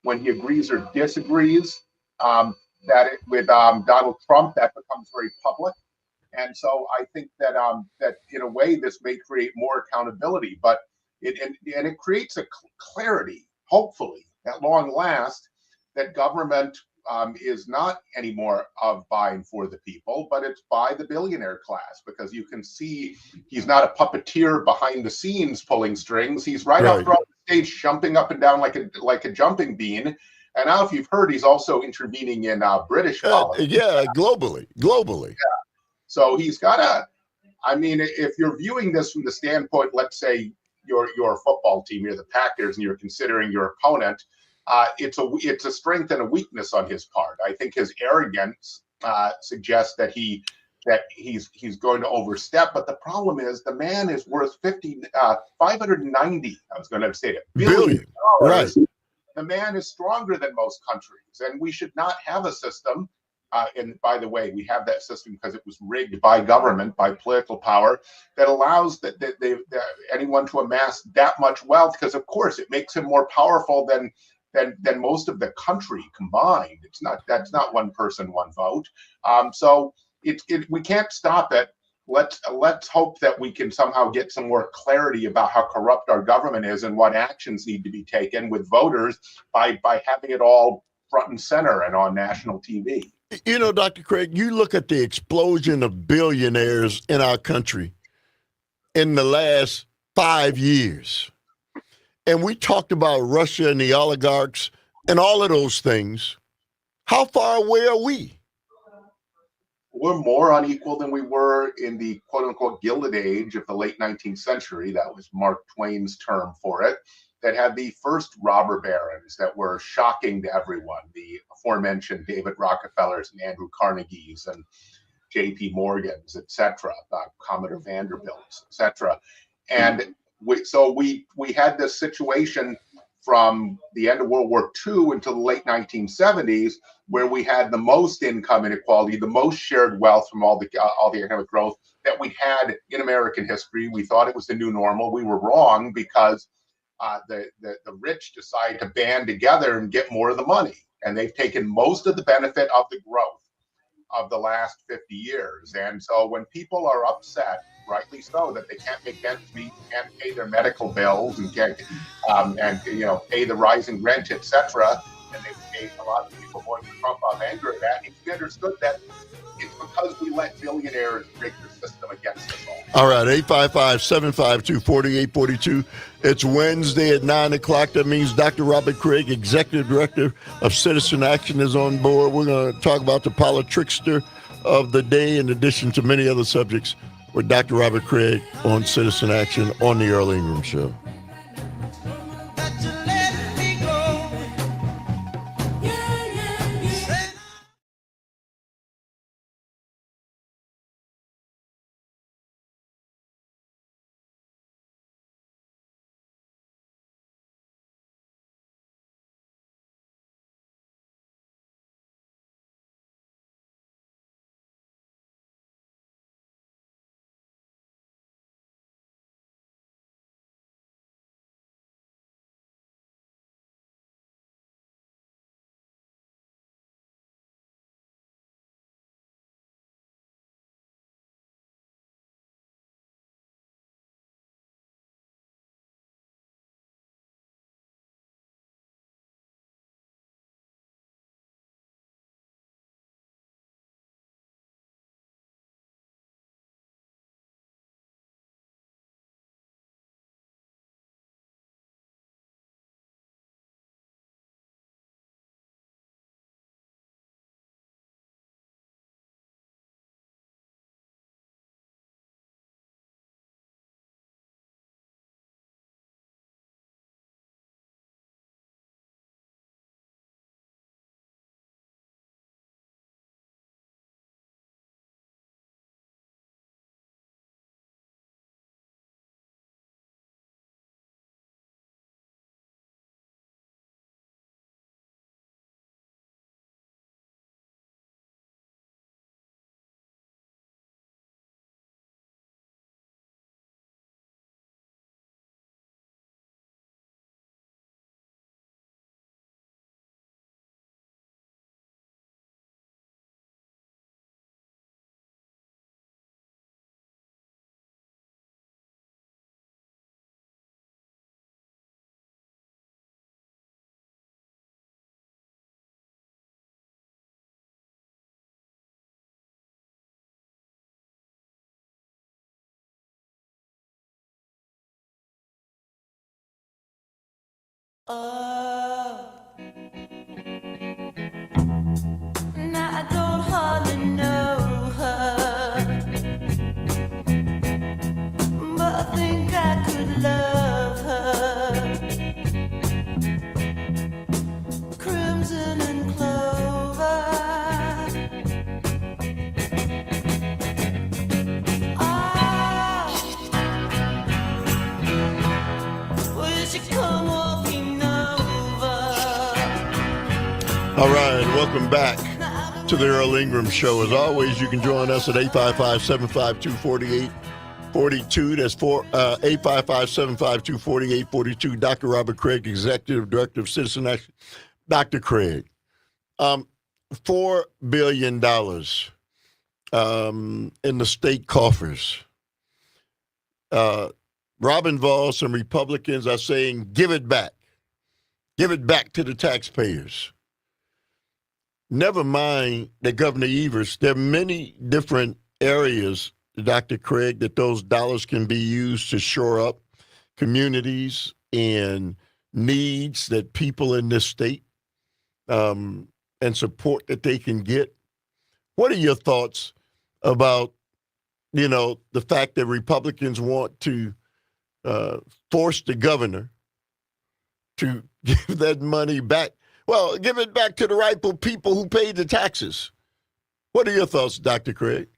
When he agrees or disagrees with Donald Trump, that becomes very public. And so I think that in a way this may create more accountability, but it creates a clarity, hopefully, at long last, that government is not anymore of by and for the people, but it's by the billionaire class, because you can see he's not a puppeteer behind the scenes pulling strings. He's right out Right. front of the stage, jumping up and down like a jumping bean. And now, if you've heard, he's also intervening in British politics. Yeah, globally. So he's got a. I mean, if you're viewing this from the standpoint, let's say you're a football team, you're the Packers, and you're considering your opponent, it's a strength and a weakness on his part. I think his arrogance suggests that he's going to overstep. But the problem is, the man is worth 590. I was going to say it, billion Right. dollars. The man is stronger than most countries, and we should not have a system. And by the way, we have that system because it was rigged by government, by political power, that allows anyone to amass that much wealth. Because of course, it makes him more powerful than most of the country combined. That's not one person, one vote. So we can't stop it. Let's hope that we can somehow get some more clarity about how corrupt our government is and what actions need to be taken with voters by having it all front and center and on national TV. You know, Dr. Craig, you look at the explosion of billionaires in our country in the last 5 years. And we talked about Russia and the oligarchs and all of those things. How far away are we? We're more unequal than we were in the quote unquote Gilded Age of the late 19th century. That was Mark Twain's term for it. That had the first robber barons that were shocking to everyone. The aforementioned David Rockefellers and Andrew Carnegies and J.P. Morgans, etc., Commodore Vanderbilts, etc. And we had this situation from the end of World War II until the late 1970s, where we had the most income inequality, the most shared wealth from all the economic growth that we had in American history. We thought it was the new normal. We were wrong, because the rich decide to band together and get more of the money, and they've taken most of the benefit of the growth of the last 50 years. And so when people are upset, rightly so, that they can't make ends meet, can't pay their medical bills, and can't pay the rising rent, etc., and a lot of people going to Trump off anger at that, it's understood that it's because we let billionaires rig the system against us all. All right, 855-752-4842. It's Wednesday at 9 o'clock. That means Dr. Robert Craig, Executive Director of Citizen Action, is on board. We're going to talk about the politrickster of the day, in addition to many other subjects, with Dr. Robert Craig on Citizen Action on the Earl Ingram Show. Now I don't hardly know her, but I think I could love her. Crimson and clover. Ah, will she come walking over? All right, welcome back to the Earl Ingram Show. As always, you can join us at 855-752-4842. That's 855-752-4842. Dr. Robert Craig, Executive Director of Citizen Action. Dr. Craig, $4 billion in the state coffers. Robin Voss and Republicans are saying, give it back. Give it back to the taxpayers. Never mind that Governor Evers, there are many different areas, Dr. Craig, that those dollars can be used to shore up communities and needs that people in this state and support that they can get. What are your thoughts about, the fact that Republicans want to force the governor to give that money back? Well, give it back to the rightful people who paid the taxes. What are your thoughts, Dr. Craig?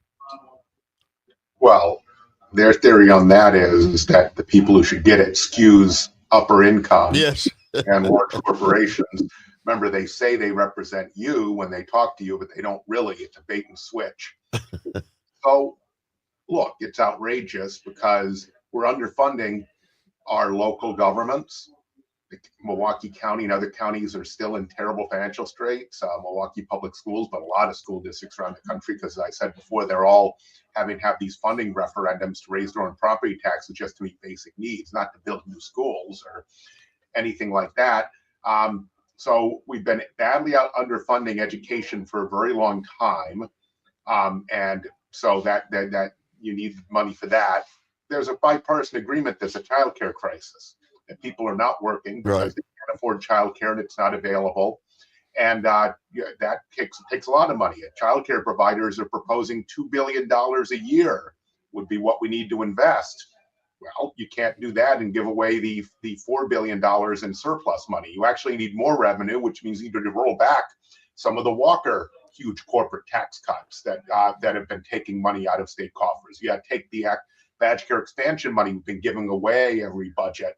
Well, their theory on that is that the people who should get it skews upper income Yes. and large corporations. Remember, they say they represent you when they talk to you, but they don't really. It's a bait and switch. So, look, it's outrageous because we're underfunding our local governments. Milwaukee County and other counties are still in terrible financial straits. Milwaukee Public Schools, but a lot of school districts around the country, because as I said before, they're all having to have these funding referendums to raise their own property taxes just to meet basic needs, not to build new schools or anything like that. So we've been badly underfunding education for a very long time. And so that you need money for that. There's a bipartisan agreement. There's a childcare crisis. And people are not working because they can't afford childcare and it's not available. And that takes a lot of money. Childcare providers are proposing $2 billion a year would be what we need to invest. Well, you can't do that and give away the $4 billion in surplus money. You actually need more revenue, which means either to roll back some of the Walker huge corporate tax cuts that have been taking money out of state coffers. You got to take the badge care expansion money we've been giving away every budget.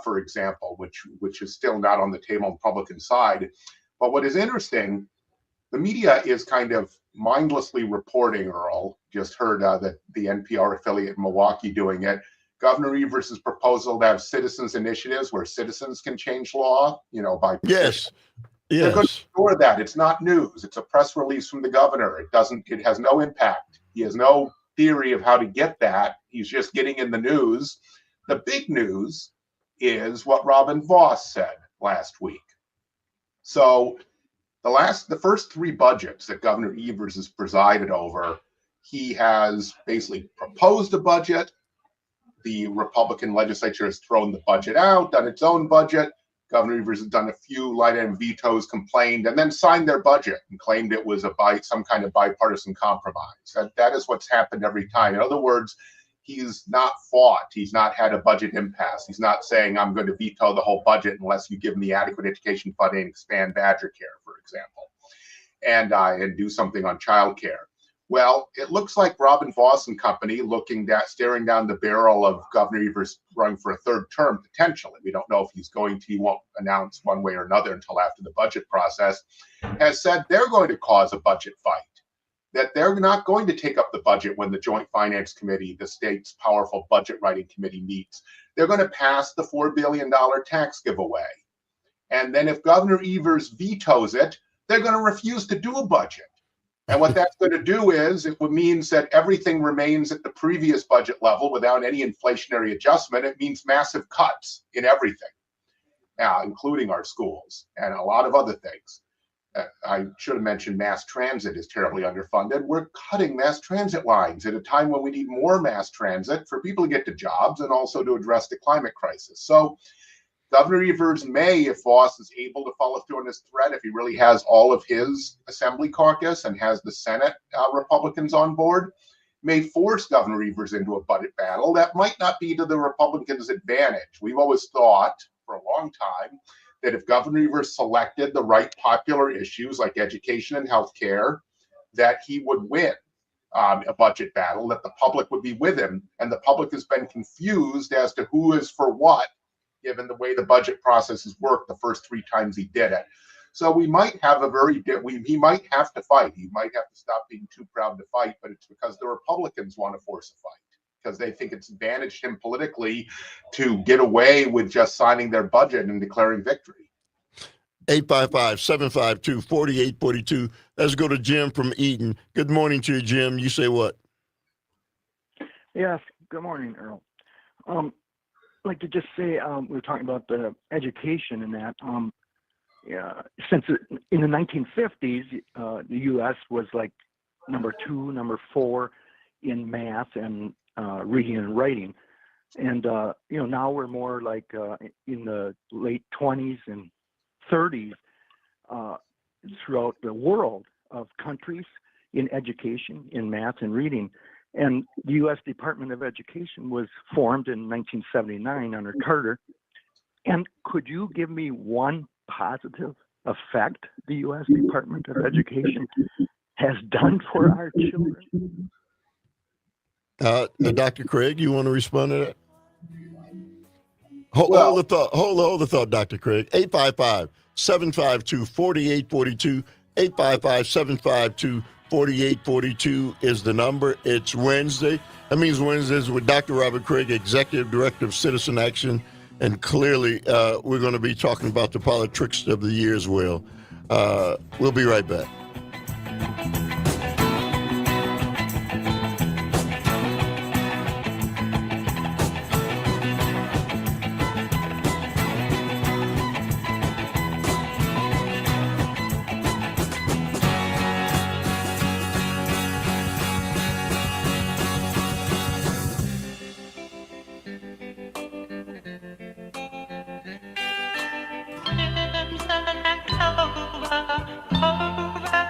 For example, which is still not on the table on the Republican side. But what is interesting, the media is kind of mindlessly reporting, Earl, just heard that the NPR affiliate in Milwaukee doing it. Governor Evers' proposal to have citizens initiatives where citizens can change law, by petition. Yes. They're going to ignore that. It's not news. It's a press release from the governor. It has no impact. He has no theory of how to get that. He's just getting in the news. The big news is what Robin Voss said last week. So the first three budgets that Governor Evers has presided over, he has basically proposed a budget. The Republican legislature has thrown the budget out, done its own budget. Governor Evers has done a few light item vetoes, complained, and then signed their budget and claimed it was some kind of bipartisan compromise. That is what's happened every time. In other words, he's not fought. He's not had a budget impasse. He's not saying, I'm going to veto the whole budget unless you give me adequate education funding and expand Badger Care, for example, and do something on childcare. Well, it looks like Robin Voss and company staring down the barrel of Governor Evers running for a third term, potentially. We don't know if he won't announce one way or another until after the budget process, has said they're going to cause a budget fight. That they're not going to take up the budget when the Joint Finance Committee, the state's powerful budget writing committee, meets. They're going to pass the $4 billion tax giveaway. And then if Governor Evers vetoes it, they're going to refuse to do a budget. And what that's going to do is it means that everything remains at the previous budget level without any inflationary adjustment. It means massive cuts in everything, including our schools and a lot of other things. I should have mentioned mass transit is terribly underfunded. We're cutting mass transit lines at a time when we need more mass transit for people to get to jobs and also to address the climate crisis. So Governor Evers may, if Voss is able to follow through on his threat, if he really has all of his assembly caucus and has the Senate Republicans on board, may force Governor Evers into a budget battle. That might not be to the Republicans' advantage. We've always thought for a long time that if Governor Evers selected the right popular issues like education and healthcare, that he would win a budget battle, that the public would be with him. And the public has been confused as to who is for what, given the way the budget processes worked the first 3 times he did it. So we might have he might have to fight. He might have to stop being too proud to fight, but it's because the Republicans want to force a fight because they think it's advantaged him politically to get away with just signing their budget and declaring victory. 855-752-4842. Let's go to Jim from Eden. Good morning to you, Jim. You say what? Yes, good morning, Earl. I'd like to just say we were talking about the education and that. Since in the 1950s, the U.S. was like number 2, number 4 in math and reading and writing. And, now we're more like in the late 20s and 30s throughout the world of countries in education, in math and reading. And the U.S. Department of Education was formed in 1979 under Carter. And could you give me one positive effect the U.S. Department of Education has done for our children? Dr. Craig, you want to respond to that? Hold the thought, Dr. Craig. 855-752-4842. 855-752-4842 is the number. It's Wednesday. That means Wednesdays with Dr. Robert Craig, Executive Director of Citizen Action. And clearly, we're going to be talking about the politics of the year as well. We'll be right back. Crimson and clover, over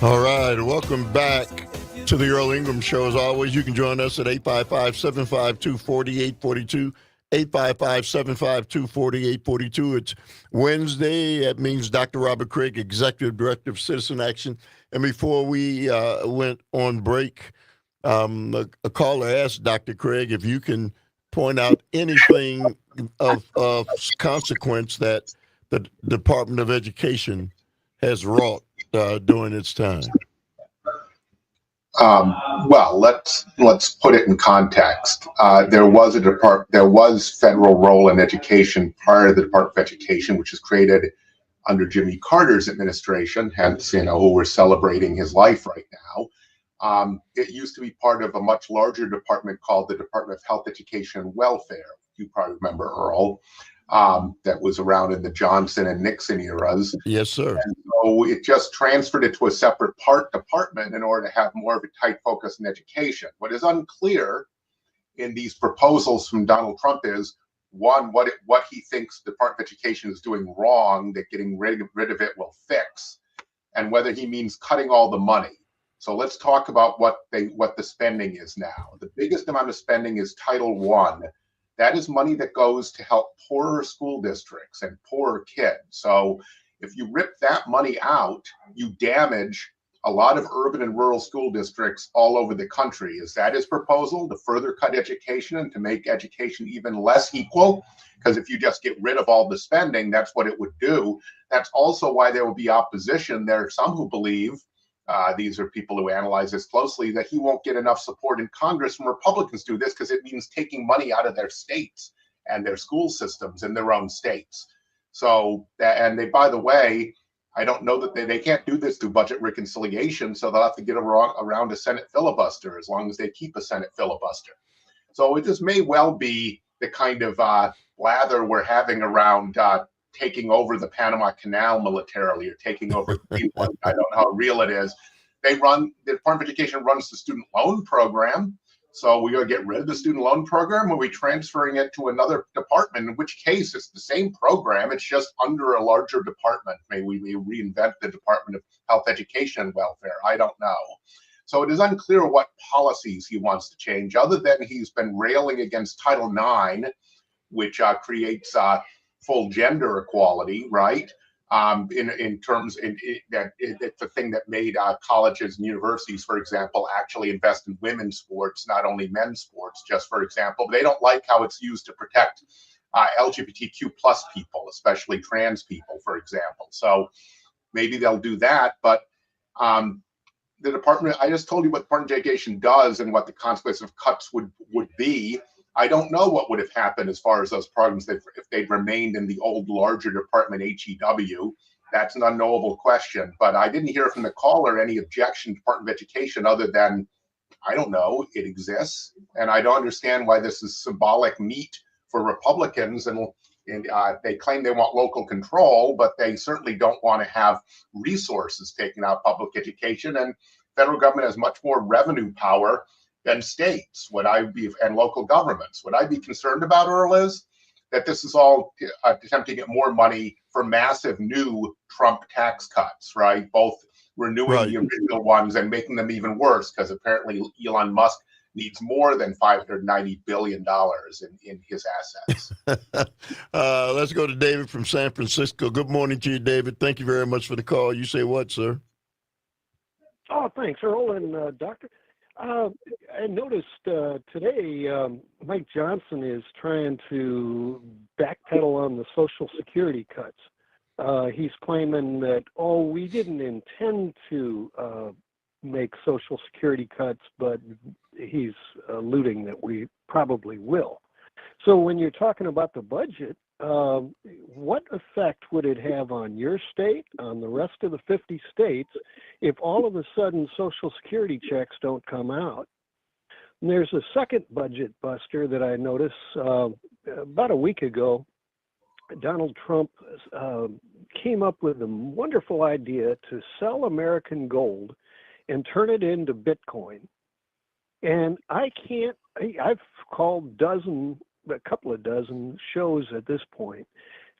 All right, welcome back to the Earl Ingram Show. As always, you can join us at 855-752-4842, 855-752-4842. It's Wednesday. That means Dr. Robert Craig, Executive Director of Citizen Action. And before we went on break, a caller asked Dr. Craig if you can point out anything of consequence that the Department of Education has wrought during its time. Well, let's put it in context. There was federal role in education prior to the Department of Education, which was created under Jimmy Carter's administration. Hence, who we're celebrating his life right now. It used to be part of a much larger department called the Department of Health, Education, and Welfare. You probably remember, Earl. That was around in the Johnson and Nixon eras. Yes, sir. And so it just transferred it to a separate department in order to have more of a tight focus in education. What is unclear in these proposals from Donald Trump is, one, what he thinks the Department of Education is doing wrong that getting rid of it will fix, and whether he means cutting all the money. So let's talk about what the spending is now. The biggest amount of spending is Title I. That is money that goes to help poorer school districts and poorer kids. So if you rip that money out, you damage a lot of urban and rural school districts all over the country. Is that his proposal, to further cut education and to make education even less equal? Because if you just get rid of all the spending, that's what it would do. That's also why there will be opposition. There are some who believe, these are people who analyze this closely, that he won't get enough support in Congress when Republicans do this, because it means taking money out of their states and their school systems in their own states. So, and they, by the way, I don't know that they can't do this through budget reconciliation, so they'll have to get around a Senate filibuster, as long as they keep a Senate filibuster. So it just may well be the kind of lather we're having around taking over the Panama Canal militarily, or taking over Greenland. I don't know how real it is. The Department of Education runs the student loan program. So we got to get rid of the student loan program, or are we transferring it to another department? In which case, it's the same program. It's just under a larger department. Maybe we reinvent the Department of Health, Education, and Welfare. I don't know. So it is unclear what policies he wants to change, other than he's been railing against Title IX, which creates full gender equality, right? In terms that it's the thing that made colleges and universities, for example, actually invest in women's sports, not only men's sports, just for example. But they don't like how it's used to protect LGBTQ plus people, especially trans people, for example. So maybe they'll do that. But the department, I just told you what the Department of Education does and what the consequence of cuts would be. I don't know what would have happened as far as those programs if they'd remained in the old larger department, HEW. That's an unknowable question. But I didn't hear from the caller any objection to Department of Education, other than, I don't know, it exists. And I don't understand why this is symbolic meat for Republicans. And they claim they want local control, but they certainly don't want to have resources taken out of public education. And federal government has much more revenue power than states. And local governments. What I'd be concerned about, Earl, is that this is all attempting to get more money for massive new Trump tax cuts, right? Both renewing the original ones and making them even worse, because apparently Elon Musk needs more than $590 billion in his assets. Let's go to David from San Francisco. Good morning to you, David. Thank you very much for the call. You say what, sir? Oh, thanks, Earl and Doctor. I noticed today Mike Johnson is trying to backpedal on the Social Security cuts. He's claiming that, we didn't intend to make Social Security cuts, but he's alluding that we probably will. So when you're talking about the budget, what effect would it have on your state, on the rest of the 50 states, if all of a sudden Social Security checks don't come out? And there's a second budget buster that I noticed about a week ago. Donald Trump came up with a wonderful idea to sell American gold and turn it into Bitcoin. And I've called a couple of dozen shows at this point,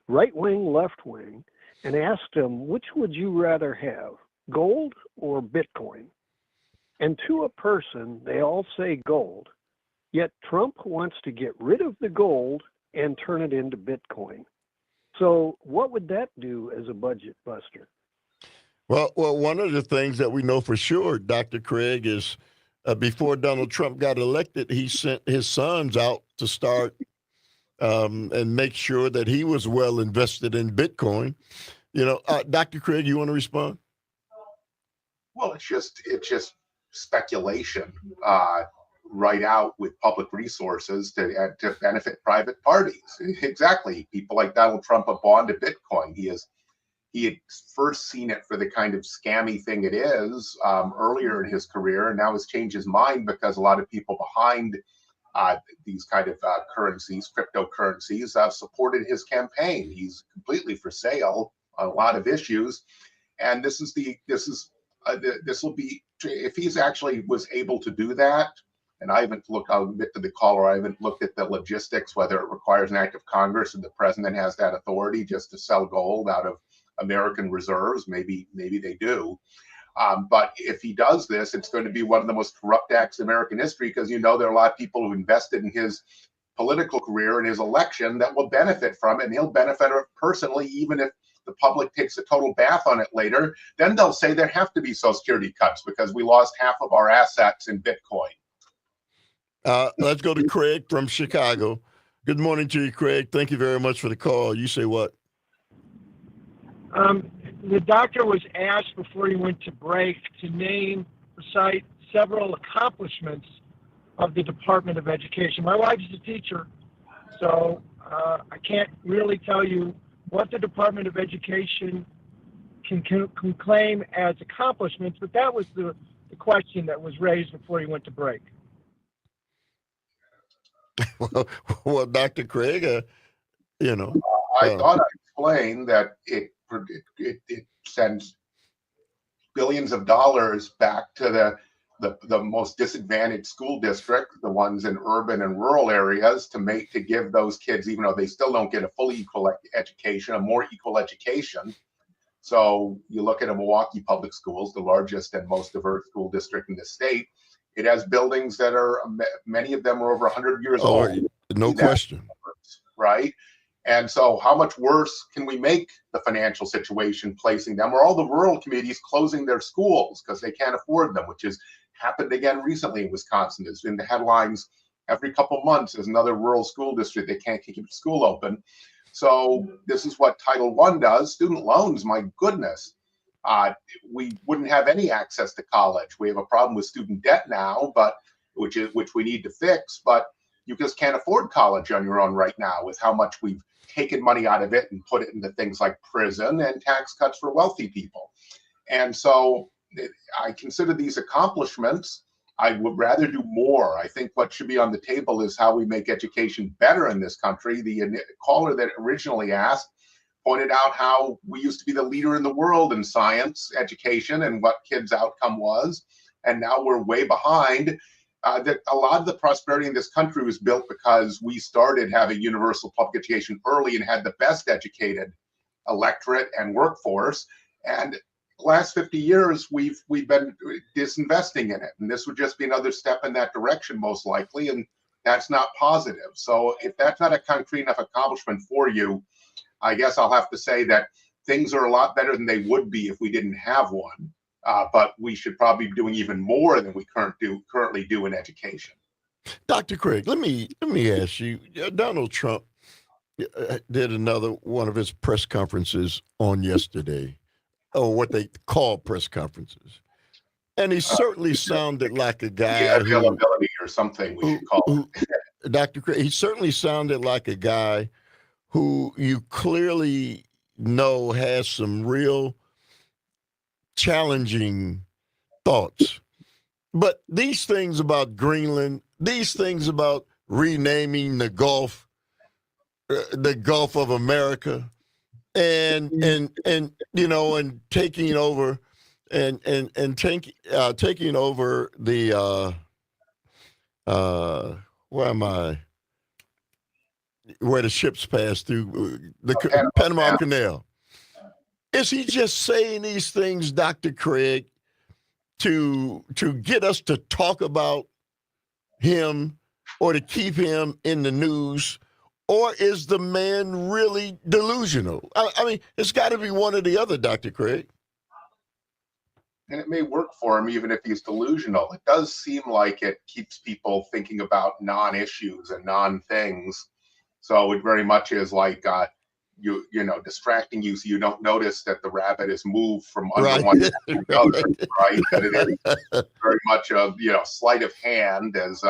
right wing, left wing, and asked them, which would you rather have? gold or Bitcoin? And to a person, they all say gold. Yet Trump wants to get rid of the gold and turn it into Bitcoin. So what would that do as a budget buster? Well, one of the things that we know for sure, Dr. Craig, is before Donald Trump got elected, he sent his sons out to start and make sure that he was well invested in Bitcoin. Dr. Craig, you want to respond? Well, it's just speculation, right out with public resources to benefit private parties. Exactly. People like Donald Trump have bond to Bitcoin. He had first seen it for the kind of scammy thing it is earlier in his career, and now has changed his mind because a lot of people behind these kind of currencies, cryptocurrencies, supported his campaign. He's completely for sale on a lot of issues, and this will be, if he's actually was able to do that. And I'll admit to the caller, I haven't looked at the logistics, whether it requires an act of Congress and the president has that authority just to sell gold out of American reserves. Maybe they do. But if he does this, it's going to be one of the most corrupt acts in American history, because there are a lot of people who invested in his political career and his election that will benefit from it, and he'll benefit personally, even if the public takes a total bath on it later. Then they'll say there have to be Social Security cuts because we lost half of our assets in Bitcoin. Let's go to Craig from Chicago. Good morning to you, Craig. Thank you very much for the call. You say what? The doctor was asked before he went to break to cite several accomplishments of the Department of Education. My wife is a teacher, so I can't really tell you what the Department of Education can claim as accomplishments, but that was the question that was raised before he went to break. Well, Dr. Craig, I thought I explained that it sends billions of dollars back to the most disadvantaged school district, the ones in urban and rural areas, to give those kids, even though they still don't get a fully equal education, a more equal education. So you look at the Milwaukee Public Schools, the largest and most diverse school district in the state. It has buildings that are, many of them are over 100 years old. No question. Right? And so how much worse can we make the financial situation placing them, or all the rural communities closing their schools because they can't afford them, which has happened again recently in Wisconsin. It's in the headlines every couple months. There's another rural school district. They can't keep school open. So this is what Title I does. Student loans, my goodness. We wouldn't have any access to college. We have a problem with student debt now, which we need to fix. But you just can't afford college on your own right now with how much we've taken money out of it and put it into things like prison and tax cuts for wealthy people. And so I consider these accomplishments. I would rather do more. I think what should be on the table is how we make education better in this country. The caller that originally asked pointed out how we used to be the leader in the world in science education and what kids' outcome was. And now we're way behind. That a lot of the prosperity in this country was built because we started having universal public education early and had the best educated electorate and workforce. And the last 50 years, we've been disinvesting in it. And this would just be another step in that direction, most likely. And that's not positive. So if that's not a concrete enough accomplishment for you, I guess I'll have to say that things are a lot better than they would be if we didn't have one. But we should probably be doing even more than we currently do in education. Dr. Craig, let me ask you. Donald Trump did another one of his press conferences on yesterday, or what they call press conferences, and he certainly sounded like a guy availability or something we should call it. Dr. Craig, he certainly sounded like a guy who you clearly know has some real challenging thoughts. But these things about Greenland, these things about renaming the Gulf of America, and taking over taking over the where the ships pass through the Panama Canal. Is he just saying these things, Dr. Craig, to get us to talk about him or to keep him in the news? Or is the man really delusional? I mean, it's got to be one or the other, Dr. Craig. And it may work for him even if he's delusional. It does seem like it keeps people thinking about non-issues and non-things. So it very much is like you know, distracting you so you don't notice that the rabbit is moved from under Right. one to the other, right? That it is very much a, you know, sleight of hand, as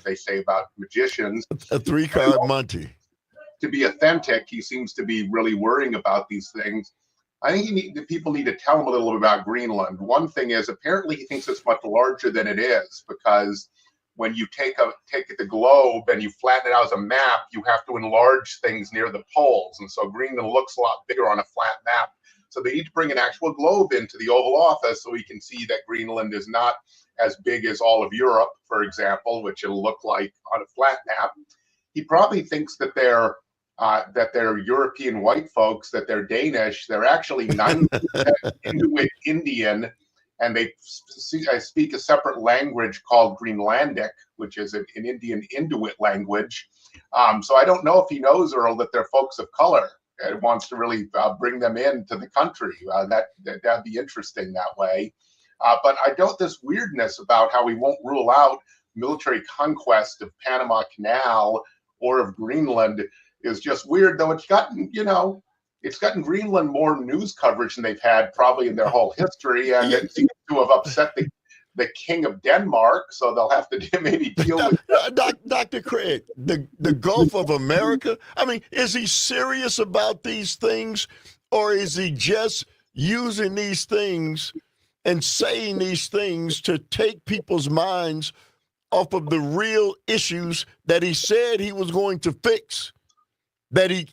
they say about magicians. A 3-card Monty. To be authentic, he seems to be really worrying about these things. I think the people need to tell him a little bit about Greenland. One thing is, apparently he thinks it's much larger than it is, because when you take the globe and you flatten it out as a map, you have to enlarge things near the poles. And so Greenland looks a lot bigger on a flat map. So they need to bring an actual globe into the Oval Office so we can see that Greenland is not as big as all of Europe, for example, which it'll look like on a flat map. He probably thinks that they're European white folks, that they're Danish. They're actually 90% Inuit Indian, and they speak a separate language called Greenlandic, which is an Indian Inuit language. So I don't know if he knows, Earl, that they're folks of color and wants to really bring them into the country. That'd be interesting that way. But I don't, this weirdness about how we won't rule out military conquest of Panama Canal or of Greenland is just weird, though it's gotten Greenland more news coverage than they've had probably in their whole history, and it seems to have upset the King of Denmark, so they'll have to maybe deal with Dr. Craig, the Gulf of America, I mean, is he serious about these things, or is he just using these things and saying these things to take people's minds off of the real issues that he said he was going to fix? That he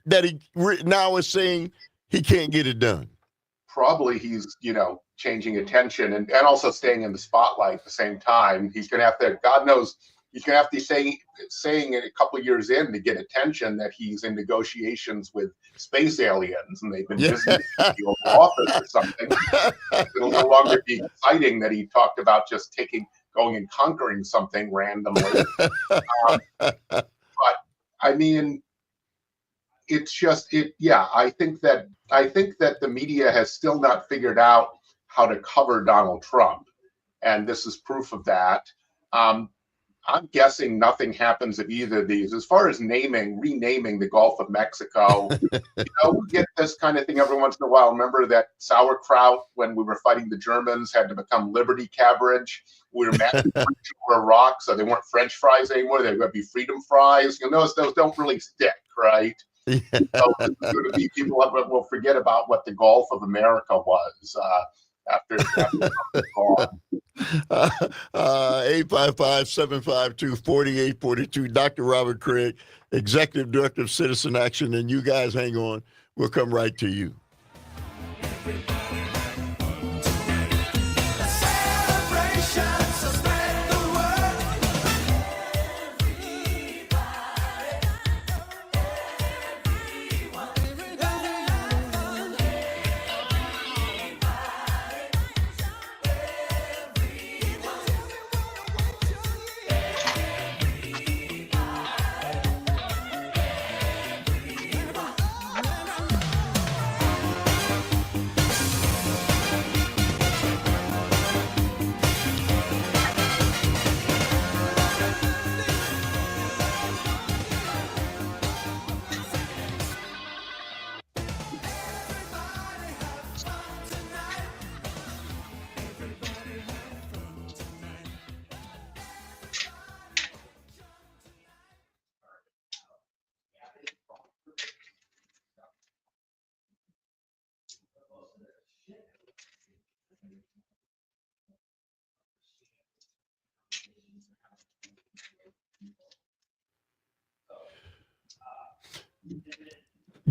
now is saying he can't get it done. Probably he's, you know, changing attention and also staying in the spotlight at the same time. He's going to have to, God knows, he's going to have to be saying it a couple of years in to get attention that he's in negotiations with space aliens and they've been visiting the Oval Office or something. It'll no longer be exciting that he talked about just going and conquering something randomly. But I mean, it's just I think that the media has still not figured out how to cover Donald Trump, and this is proof of that. I'm guessing nothing happens at either of these. As far as renaming the Gulf of Mexico, you know, we get this kind of thing every once in a while. Remember that sauerkraut when we were fighting the Germans had to become Liberty Cabbage? We were mad over Iraq, so they weren't French fries anymore. They were going to be freedom fries. You know, those don't really stick, right? So people will forget about what the Gulf of America was after gone. 855-752-4842. Dr. Robert Craig, Executive Director of Citizen Action, and you guys hang on. We'll come right to you.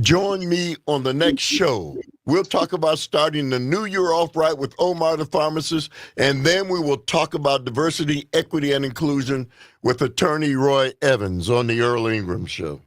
Join me on the next show. We'll talk about starting the new year off right with Omar the pharmacist, and then we will talk about diversity, equity, and inclusion with attorney Roy Evans on the Earl Ingram Show.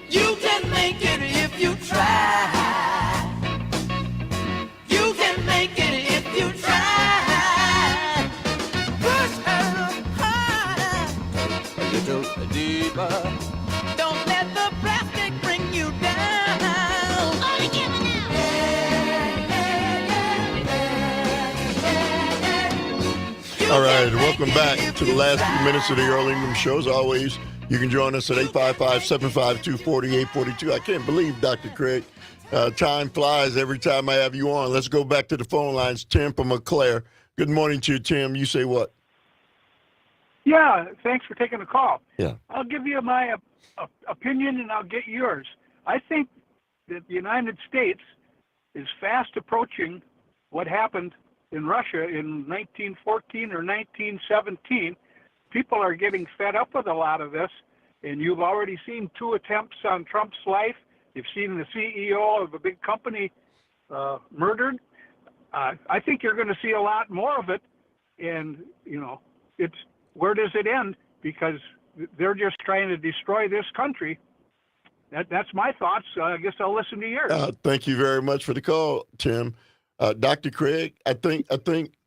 You can make it if you try. You can make it if you try. Push a little harder, a little deeper. Don't let the plastic bring you down. Only give it now. All right, welcome back to the last few minutes of the Earl Ingram Show. As always, you can join us at 855-752-4842. I can't believe, Dr. Craig, time flies every time I have you on. Let's go back to the phone lines. Tim from McClare. Good morning to you, Tim. You say what? Yeah, thanks for taking the call. Yeah. I'll give you my opinion and I'll get yours. I think that the United States is fast approaching what happened in Russia in 1914 or 1917. People are getting fed up with a lot of this, and you've already seen 2 attempts on Trump's life. You've seen the CEO of a big company murdered. I think you're going to see a lot more of it, and, you know, it's where does it end? Because they're just trying to destroy this country. That's my thoughts. I guess I'll listen to yours. Thank you very much for the call, Tim. Dr. Craig, I think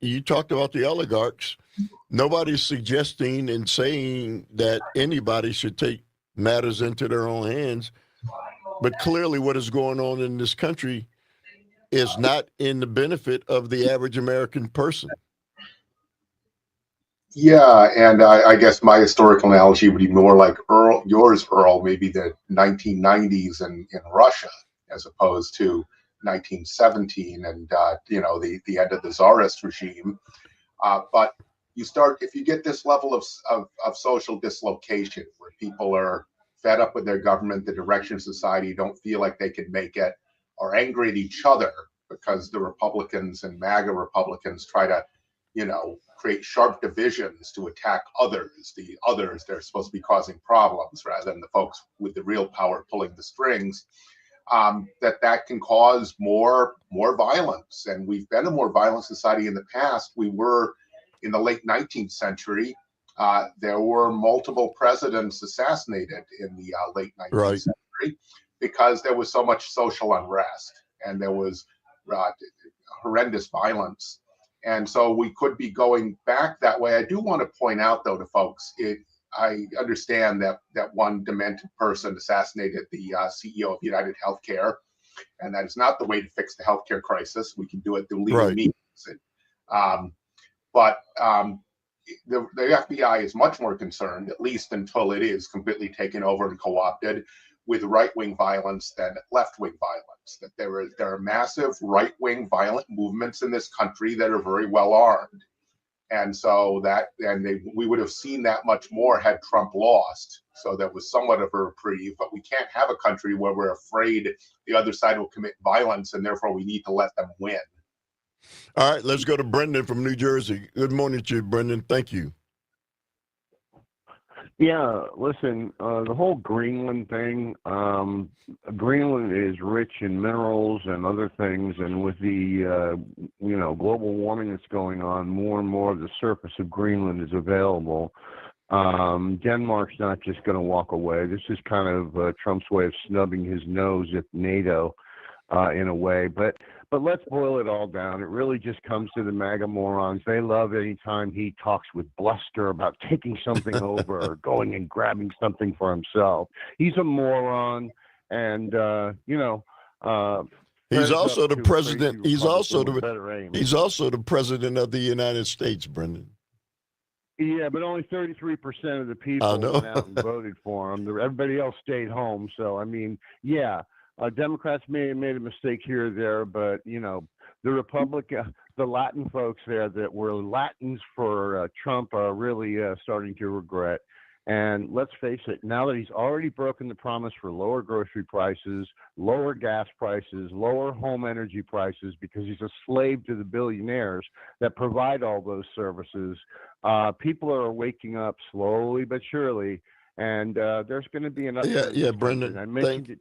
you talked about the oligarchs. Nobody's suggesting and saying that anybody should take matters into their own hands. But clearly what is going on in this country is not in the benefit of the average American person. Yeah, and I guess my historical analogy would be more like yours, Earl, maybe the 1990s in Russia, as opposed to 1917 and the end of the Tsarist regime. But if you get this level of social dislocation, where people are fed up with their government, the direction of society, don't feel like they can make it, are angry at each other because the Republicans and MAGA Republicans try to, create sharp divisions to attack others, the others they're supposed to be causing problems rather than the folks with the real power pulling the strings, that can cause more violence. And we've been a more violent society in the past. We were in the late 19th century. There were multiple presidents assassinated in the late 19th century because there was so much social unrest and there was horrendous violence. And so we could be going back that way. I do want to point out, though, to folks, I understand that one demented person assassinated the CEO of United Healthcare, and that is not the way to fix the healthcare crisis. We can do it through legal means. But the FBI is much more concerned, at least until it is completely taken over and co-opted, with right-wing violence than left-wing violence. That there are massive right-wing violent movements in this country that are very well armed, and so we would have seen that much more had Trump lost. So there was somewhat of a reprieve, but we can't have a country where we're afraid the other side will commit violence and therefore we need to let them win. All right, let's go to Brendan from New Jersey. Good morning to you, Brendan. Thank you. Yeah, listen, the whole Greenland thing, Greenland is rich in minerals and other things, and with the, global warming that's going on, more and more of the surface of Greenland is available. Denmark's not just going to walk away. This is kind of Trump's way of snubbing his nose at NATO in a way, but let's boil it all down. It really just comes to the MAGA morons. They love any time he talks with bluster about taking something over or going and grabbing something for himself. He's a moron, and he's also the president. He's also he's also the president of the United States, Brendan. Yeah, but only 33% of the people went out and voted for him. Everybody else stayed home. So I mean, yeah. Democrats may have made a mistake here or there, but, the the Latin folks there that were Latins for Trump are really starting to regret. And let's face it, now that he's already broken the promise for lower grocery prices, lower gas prices, lower home energy prices, because he's a slave to the billionaires that provide all those services, people are waking up slowly but surely. And there's going to be an upturn. Yeah, Brendan.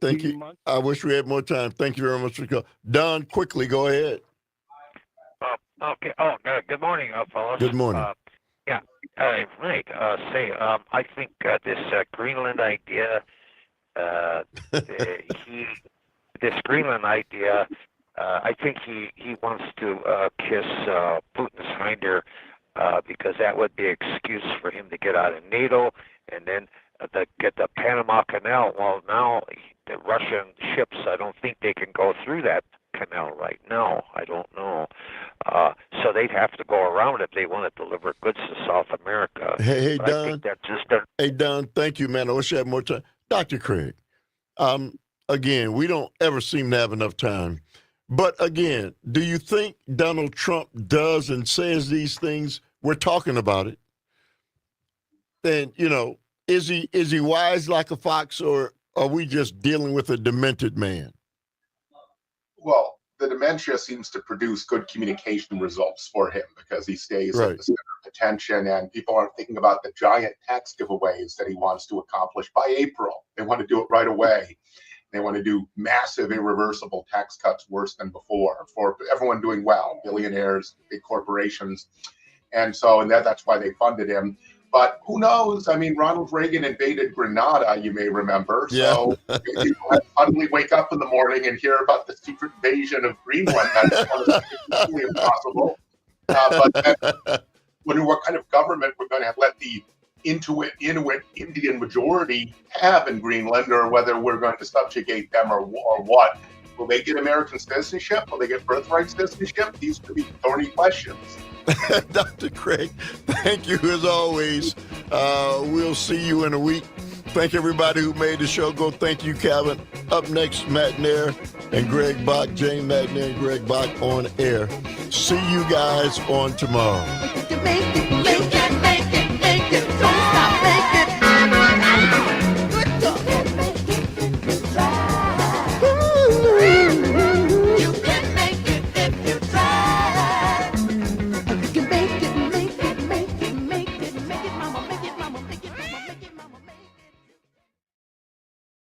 Thank you. I wish we had more time. Thank you very much for calling. Don, quickly, go ahead. Okay. Oh, good morning, fellas. Good morning. I think this Greenland idea, I think he wants to kiss Putin's hinder because that would be an excuse for him to get out of NATO and then get the Panama Canal. Well, now the Russian ships, I don't think they can go through that canal right now. I don't know. So they'd have to go around if they want to deliver goods to South America. Hey, but Don. I think that's just Hey, Don, thank you, man. I wish I had more time. Dr. Craig, again, we don't ever seem to have enough time. But again, do you think Donald Trump does and says these things? We're talking about it. And, is he wise like a fox, or are we just dealing with a demented man? Well, the dementia seems to produce good communication results for him because he stays at the center of attention, and people aren't thinking about the giant tax giveaways that he wants to accomplish by April. They want to do it right away. They want to do massive, irreversible tax cuts worse than before for everyone doing well, billionaires, big corporations. And that's why they funded him. But who knows? I mean, Ronald Reagan invaded Grenada, you may remember. Yeah. So people had suddenly wake up in the morning and hear about the secret invasion of Greenland. That's completely impossible. But then, what kind of government we're going to let the Inuit Indian majority have in Greenland, or whether we're going to subjugate them or what? Will they get American citizenship? Will they get birthright citizenship? These could be thorny questions. Dr. Craig, thank you as always. We'll see you in a week. Thank everybody who made the show. Go thank you, Calvin. Up next, Matt Nair and Greg Bach. Jane Matt Nair and Greg Bach on air. See you guys on tomorrow. You can